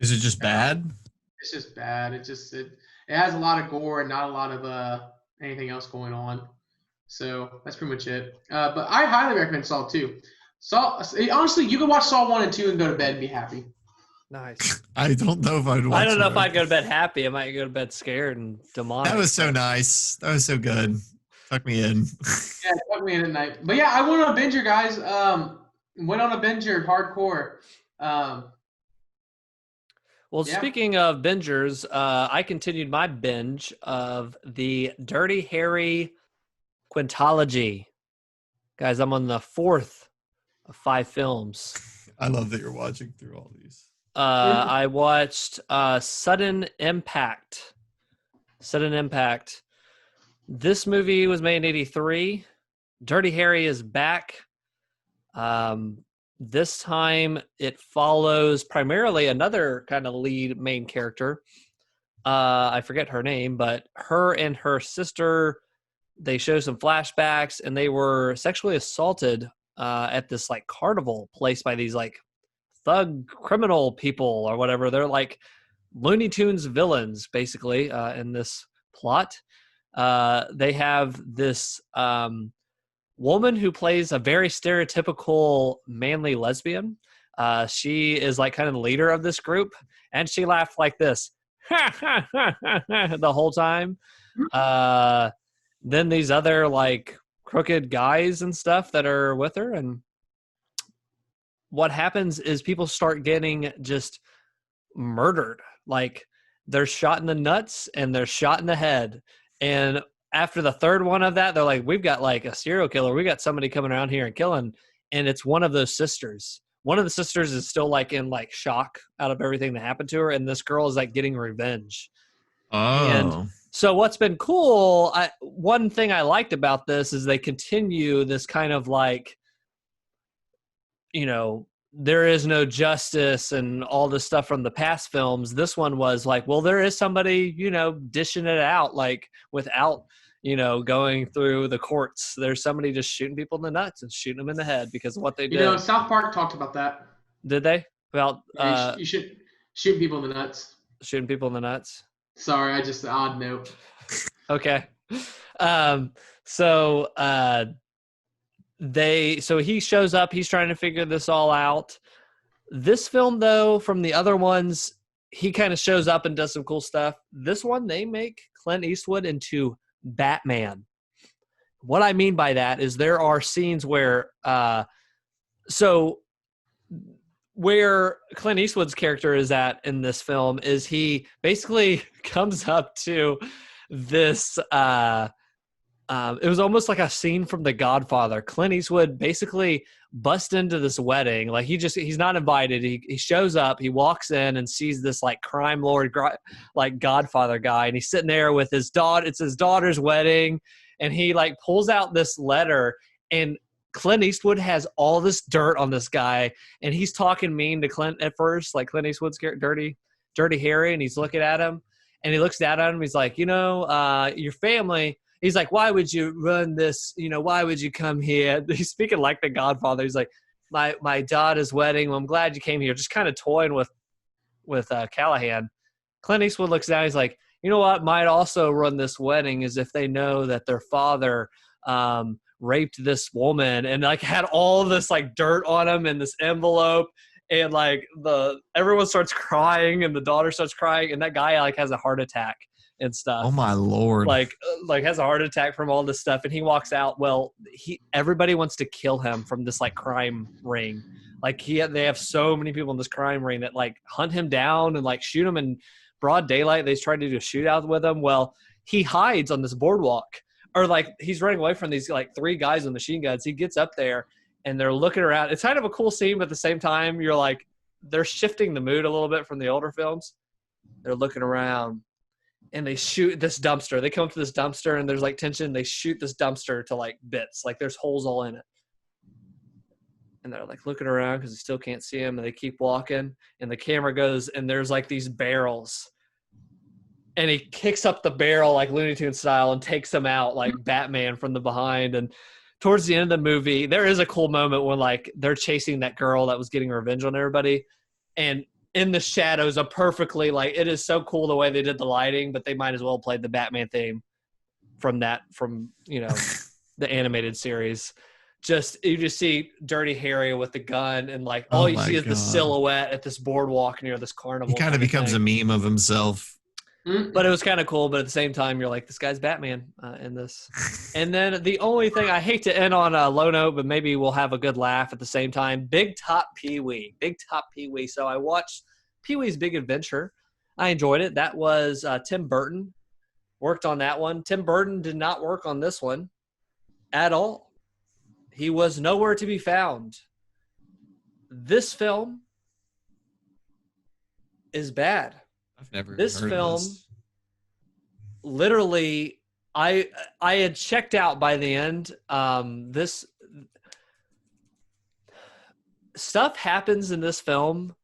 Is it just bad? It's just bad. It has a lot of gore and not a lot of anything else going on. So that's pretty much it. But I highly recommend Saw 2. Honestly, you can watch Saw 1 and 2 and go to bed and be happy. Nice. I don't know if I'd watch I don't know it. if I'd go to bed happy. I might go to bed scared and demonic. That was so nice. That was so good. Tuck me in. Yeah, tuck me in at night. But yeah, I went on a binger, guys. Went on a binger, hardcore. Well, Yeah. speaking of bingers, I continued my binge of the Dirty Harry quintology. Guys, I'm on the 4th of 5 films. I love that you're watching through all these. I watched Sudden Impact. Sudden Impact. This movie was made in 1983. Dirty Harry is back. This time it follows primarily another kind of lead main character. I forget her name, but her and her sister, they show some flashbacks, and they were sexually assaulted at this like carnival place by these like thug criminal people or whatever. They're like Looney Tunes villains, basically, in this plot. They have this woman who plays a very stereotypical manly lesbian. She is like kind of the leader of this group, and she laughed like this the whole time. Then these other like crooked guys and stuff that are with her, and what happens is people start getting just murdered. Like they're shot in the nuts and they're shot in the head. And after the third one of that, they're like, we've got like a serial killer. We got somebody coming around here and killing. And it's one of those sisters. One of the sisters is still like in like shock out of everything that happened to her. And this girl is like getting revenge. Oh. And so what's been cool, one thing I liked about this is they continue this kind of like, you know, there is no justice and all this stuff from the past films. This one was like, well, there is somebody, you know, dishing it out like without, you know, going through the courts. There's somebody just shooting people in the nuts and shooting them in the head because of what they did. You know, South Park talked about that. Did they? About You should shoot people in the nuts. shooting people in the nuts? Sorry, I just odd note. Okay. So he shows up, he's trying to figure this all out. This film, though, from the other ones, he kind of shows up and does some cool stuff. This one, they make Clint Eastwood into Batman. What I mean by that is there are scenes where where Clint Eastwood's character is at in this film is he basically comes up to this it was almost like a scene from The Godfather. Clint Eastwood basically busts into this wedding. Like he's not invited. He shows up, he walks in and sees this like crime lord, like Godfather guy. And he's sitting there with his daughter. It's his daughter's wedding. And he like pulls out this letter, and Clint Eastwood has all this dirt on this guy. And he's talking mean to Clint at first, like Clint Eastwood's Dirty Harry. And he's looking at him, and he looks down at him. He's like, you know, your family. He's like, why would you run this? You know, why would you come here? He's speaking like the Godfather. He's like, my daughter's wedding. Well, I'm glad you came here. Just kind of toying with Callahan. Clint Eastwood looks down. He's like, you know what might also run this wedding is if they know that their father raped this woman and like had all this like dirt on him in this envelope. And like everyone starts crying and the daughter starts crying and that guy like has a heart attack and stuff. Oh my Lord. Like has a heart attack from all this stuff. And he walks out. Well, everybody wants to kill him from this like crime ring. Like they have so many people in this crime ring that like hunt him down and like shoot him in broad daylight. They tried to do a shootout with him. Well, he hides on this boardwalk, or like he's running away from these like 3 guys with machine guns. He gets up there and they're looking around. It's kind of a cool scene, but at the same time, you're like, they're shifting the mood a little bit from the older films. They're looking around and they shoot this dumpster. They come up to this dumpster and there's like tension. They shoot this dumpster to like bits. Like there's holes all in it. And they're like looking around because they still can't see him. And they keep walking and the camera goes and there's like these barrels. And he kicks up the barrel like Looney Tunes style and takes them out like Batman from the behind. And towards the end of the movie, there is a cool moment when like they're chasing that girl that was getting revenge on everybody. And in the shadows are perfectly like, it is so cool the way they did the lighting, but they might as well have played the Batman theme from you know, the animated series. you just see Dirty Harry with the gun, and like all you see is the silhouette at this boardwalk near this carnival. He kind of becomes a meme of himself. But it was kind of cool. But at the same time, you're like, this guy's Batman in this. And then the only thing, I hate to end on a low note, but maybe we'll have a good laugh at the same time. Big Top Peewee. So I watched Pee-wee's Big Adventure. I enjoyed it. That was Tim Burton worked on that one. Tim Burton did not work on this one at all. He was nowhere to be found. This film is bad. I've never this heard film of this. Literally, I had checked out by the end. This stuff happens in this film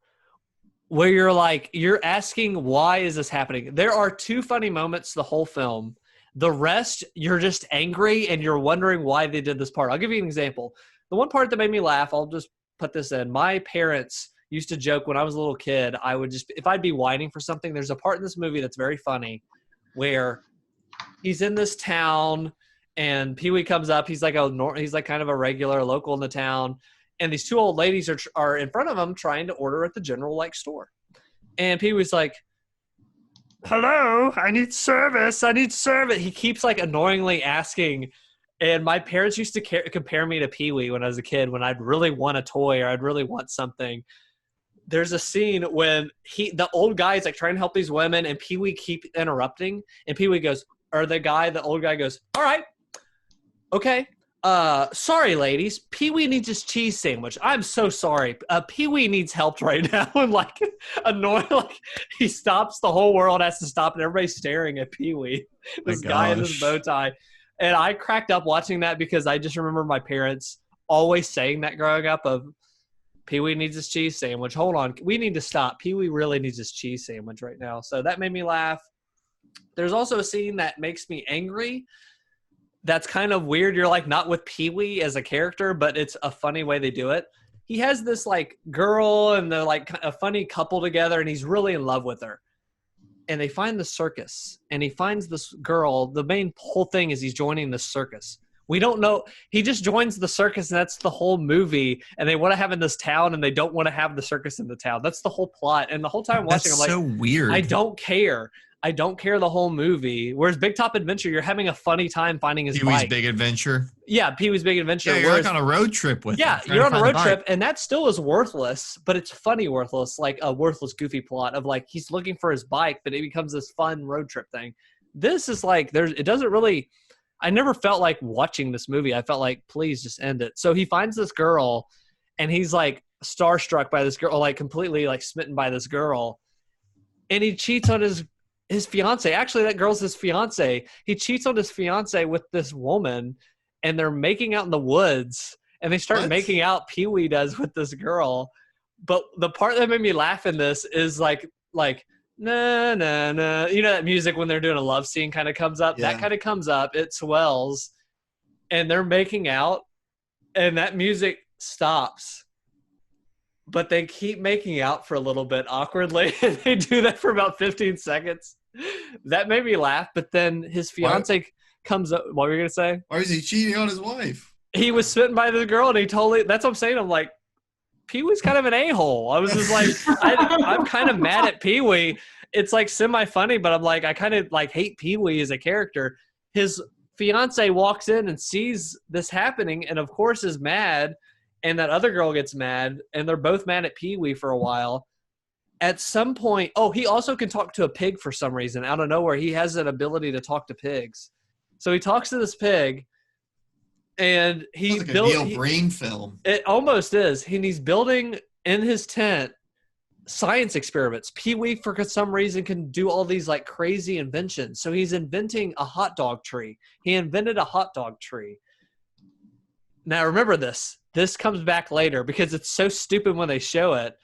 where you're asking, why is this happening? There are 2 funny moments the whole film. The rest, you're just angry and you're wondering why they did this part. I'll give you an example. The one part that made me laugh, I'll just put this in. My parents used to joke when I was a little kid, I would just, if I'd be whining for something, there's a part in this movie that's very funny where he's in this town and Pee-wee comes up. He's like kind of a regular local in the town. And these 2 old ladies are in front of him trying to order at the general store. And Pee-wee's like, hello, I need service. He keeps annoyingly asking. And my parents used to compare me to Pee-wee when I was a kid, when I'd really want a toy or I'd really want something. There's a scene when the old guy is trying to help these women and Pee-wee keep interrupting. And Pee-wee goes, the old guy goes, all right, okay. Sorry, ladies. Pee-wee needs his cheese sandwich. I'm so sorry. Pee-wee needs help right now. And annoying, he stops. The whole world has to stop, and everybody's staring at Pee-wee. This guy in this bow tie. And I cracked up watching that because I just remember my parents always saying that growing up of Pee-wee needs his cheese sandwich. Hold on. We need to stop. Pee-wee really needs his cheese sandwich right now. So that made me laugh. There's also a scene that makes me angry. That's kind of weird. You're not with Pee-wee as a character, but it's a funny way they do it. He has this girl and they're a funny couple together and he's really in love with her. And they find the circus and he finds this girl. The main whole thing is he's joining the circus. We don't know. He just joins the circus and that's the whole movie. And they want to have in this town and they don't want to have the circus in the town. That's the whole plot. And the whole time watching, I'm so weird. I don't care. I don't care the whole movie. Whereas Big Top Adventure, you're having a funny time finding his Pee-wee's bike. Big Adventure. Yeah, Pee-wee's Big Adventure. Yeah, you're on a road trip with him. You're on a road trip, and that still is worthless, but it's funny worthless, a worthless, goofy plot of he's looking for his bike, but it becomes this fun road trip thing. This is it doesn't really, I never felt like watching this movie. I felt like, please just end it. So he finds this girl, and he's starstruck by this girl, completely smitten by this girl, and he cheats on his fiance. Actually, that girl's his fiance. He cheats on his fiance with this woman, and they're making out in the woods, and they start making out. Pee-wee does with this girl. But the part that made me laugh in this is na na na. You know that music when they're doing a love scene kind of comes up. Yeah. That kind of comes up. It swells, and they're making out, and that music stops. But they keep making out for a little bit awkwardly. And they do that for about 15 seconds. That made me laugh. But then his fiance comes up. What were you going to say? Or is he cheating on his wife? He was smitten by this girl, and he totally – that's what I'm saying. I'm like, Pee-wee's kind of an a-hole. I was just I'm kind of mad at Pee-wee. It's semi-funny, but I'm I kind of hate Pee-wee as a character. His fiance walks in and sees this happening and, of course, is mad. And that other girl gets mad, and they're both mad at Pee-wee for a while. At some point, he also can talk to a pig for some reason. Out of nowhere, he has an ability to talk to pigs. So he talks to this pig, and he built a Neil Breen film. It almost is. He's building in his tent science experiments. Pee-wee, for some reason, can do all these crazy inventions. So he's inventing a hot dog tree. He invented a hot dog tree. Now remember this. This comes back later because it's so stupid when they show it.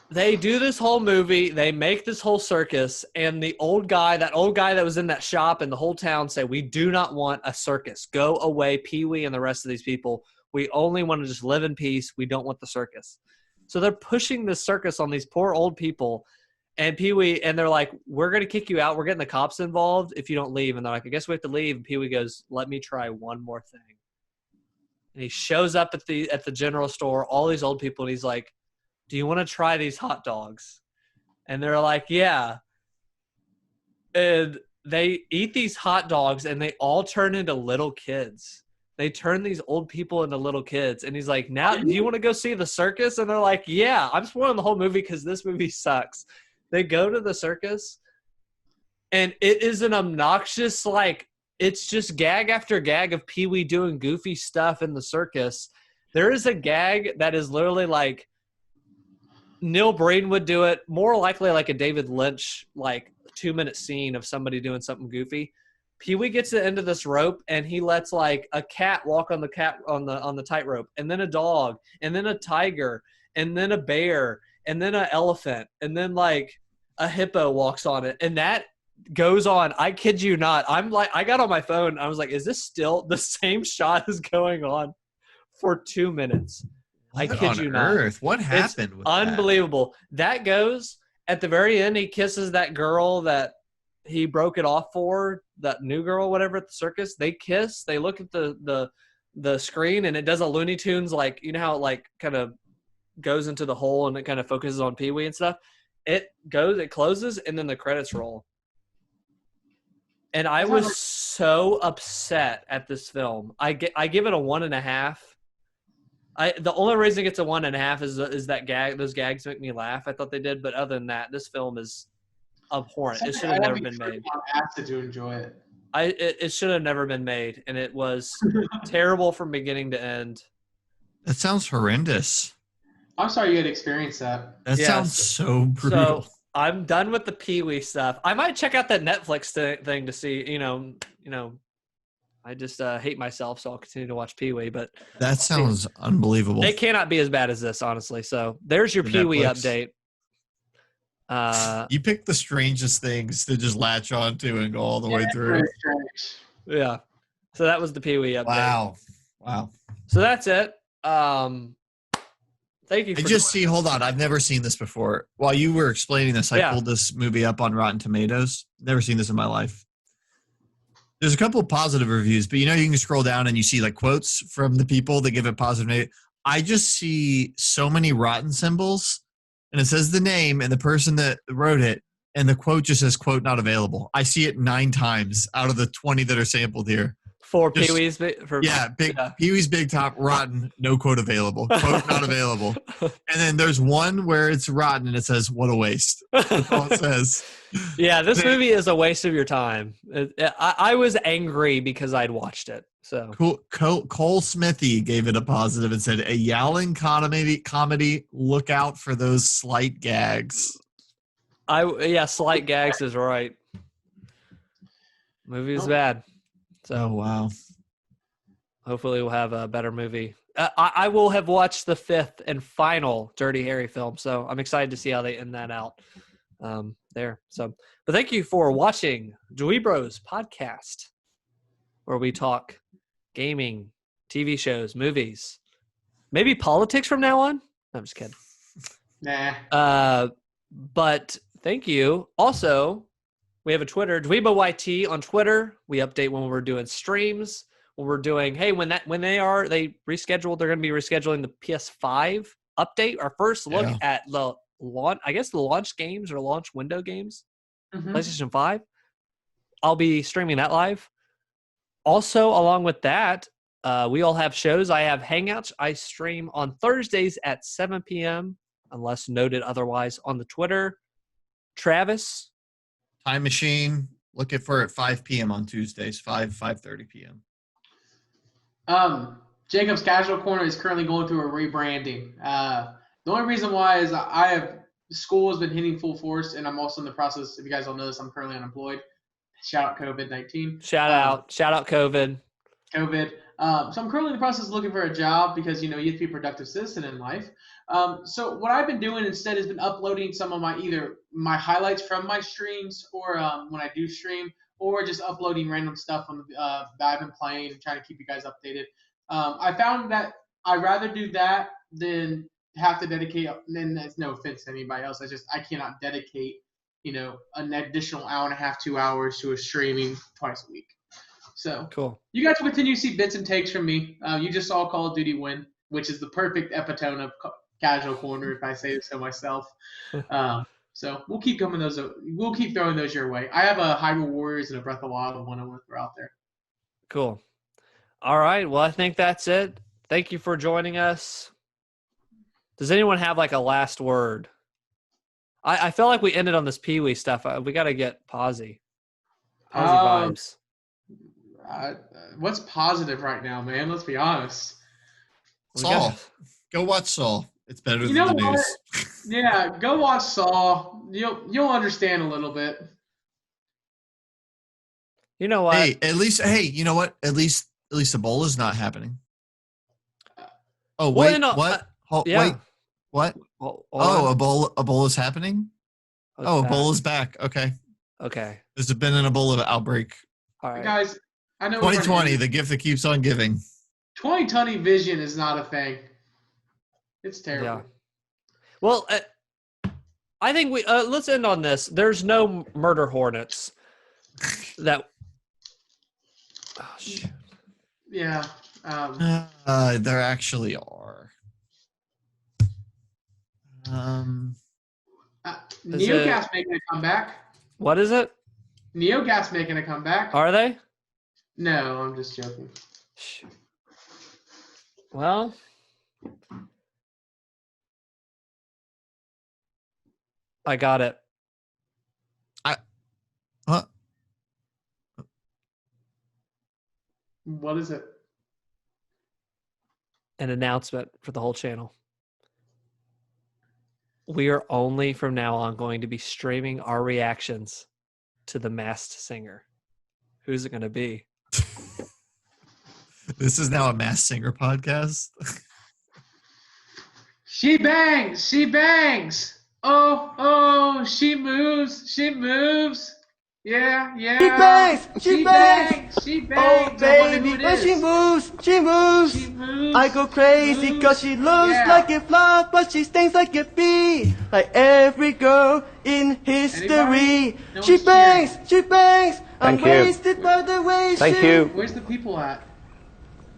They do this whole movie. They make this whole circus. And that old guy that was in that shop and the whole town say, we do not want a circus. Go away, Pee-wee and the rest of these people. We only want to just live in peace. We don't want the circus. So they're pushing this circus on these poor old people. And Pee-wee, and they're like, we're going to kick you out. We're getting the cops involved if you don't leave. And they're like, I guess we have to leave. And Pee-wee goes, let me try one more thing. and he shows up at the general store, all these old people, and he's like, "Do you want to try these hot dogs?" And they're like, "Yeah." And they eat these hot dogs, and they all turn into little kids. They turn these old people into little kids. And he's like, "Now, do you want to go see the circus?" And they're like, "Yeah." I'm spoiling the whole movie because this movie sucks. They go to the circus, and it is an obnoxious, like, it's just gag after gag of Peewee doing goofy stuff in the circus. There is a gag that is literally like Neil Breen would do it, more likely like a David Lynch, like 2-minute scene of somebody doing something goofy. Peewee gets to the end of this rope, and he lets like a cat walk on the tightrope, and then a dog, and then a tiger, and then a bear, and then an elephant, and then like a hippo walks on it, and that goes on. I kid you not. I'm like, I got on my phone. I was like, is this still the same shot is going on for 2 minutes? I kid you not. What happened with unbelievable. That goes at the very end. He kisses that girl that he broke it off for, that new girl, whatever, at the circus. They kiss. They look at the screen, and it does a Looney Tunes, like, you know how it like kind of goes into the hole and it kind of focuses on Peewee and stuff. It closes, and then the credits roll. And I was so upset at this film. I give it a 1.5. The only reason it gets a 1.5 is that gag. Those gags make me laugh. I thought they did, but other than that, this film is abhorrent. It should have never been made. Acid to enjoy it. It should have never been made, and it was terrible from beginning to end. That sounds horrendous. I'm sorry you had experienced that. That sounds so brutal. So I'm done with the Peewee stuff. I might check out that Netflix thing to see. You know. I just hate myself, so I'll continue to watch Peewee. But that sounds unbelievable. It cannot be as bad as this, honestly. So there's your Peewee update. You picked the strangest things to just latch on to and go all the way through. Yeah. So that was the Peewee update. Wow. So that's it. Thank you. Hold on. I've never seen this before. While you were explaining this, I pulled this movie up on Rotten Tomatoes. Never seen this in my life. There's a couple of positive reviews, but you can scroll down and you see like quotes from the people that give it positive. I just see so many rotten symbols, and it says the name and the person that wrote it, and the quote just says, quote, not available. I see it 9 times out of the 20 that are sampled here. For Peewee's? Peewee's Big Top, rotten, no quote available. Quote, not available. And then there's one where it's rotten and it says, what a waste. That's all it says. Yeah, this movie is a waste of your time. I was angry because I'd watched it. So Cole Smithy gave it a positive and said, a yowling comedy, look out for those slight gags. Slight gags is right. Movie is bad. So wow. Hopefully we'll have a better movie. I will have watched the 5th and final Dirty Harry film, so I'm excited to see how they end that out there. So, but thank you for watching DweeBros podcast, where we talk gaming, TV shows, movies, maybe politics from now on. I'm just kidding. Nah. But thank you. Also, we have a Twitter, DweeBoYT on Twitter. We update when we're doing streams. When we're doing, they rescheduled. They're going to be rescheduling the PS5 update. Our first look at the launch, I guess the launch games or launch window games, PlayStation 5. I'll be streaming that live. Also, along with that, we all have shows. I have Hangouts. I stream on Thursdays at 7 p.m. unless noted otherwise on the Twitter. Travis. Time Machine, looking for at 5 p.m. on Tuesdays, 5:30 p.m. Jacob's Casual Corner is currently going through a rebranding. The only reason why is school has been hitting full force, and I'm also in the process, if you guys don't know this, I'm currently unemployed. Shout out COVID-19. Shout out COVID. So I'm currently in the process of looking for a job because, you have to be a productive citizen in life. So what I've been doing instead has been uploading some of my highlights from my streams or when I do stream, or just uploading random stuff that I've been playing and trying to keep you guys updated. I found that I'd rather do that than have to dedicate, and that's no offense to anybody else. I cannot dedicate, an additional hour and a half, 2 hours to a streaming twice a week. So Cool. you guys will continue to see bits and takes from me. You just saw Call of Duty win, which is the perfect epitome of casual corner, if I say so myself. So we'll keep coming those. We'll keep throwing those your way. I have a Hyrule Warriors and a Breath of the Wild one I want to throw out there. Cool. All right. Well, I think that's it. Thank you for joining us. Does anyone have like a last word? I feel like we ended on this Peewee stuff. We got to get Posy. Posy vibes. What's positive right now, man? Let's be honest. Saul. Go watch Saul. It's better than know the what? news. Yeah, go watch Saw. You'll understand a little bit. You know what? Hey, you know what? At least Ebola's not happening. Oh wait, what? Yeah. Wait, what? Ebola's happening. Ebola's back. Okay. There's been an Ebola outbreak. All right, guys. I know 2020, the gift that keeps on giving. 2020 vision is not a thing. It's terrible. Yeah. Well, I think we let's end on this. There's no murder hornets that. Oh, shoot. Yeah. There actually are. Neogas making a comeback. What is it? Neogas making a comeback. Are they? No, I'm just joking. Well, I got it. What is it? An announcement for the whole channel. We are only from now on going to be streaming our reactions to The Masked Singer. Who's it going to be? This is now a Masked Singer podcast. She bangs. She bangs. Oh, she moves. She moves. Yeah. She bangs. She bangs. She bangs. Oh baby, when she moves. She moves. I go crazy cause she looks like a flower, but she stings like a bee. Like every girl in history. No She one's bangs. She bangs. I'm Thank you. wasted by the way Thank you. Where's the people at?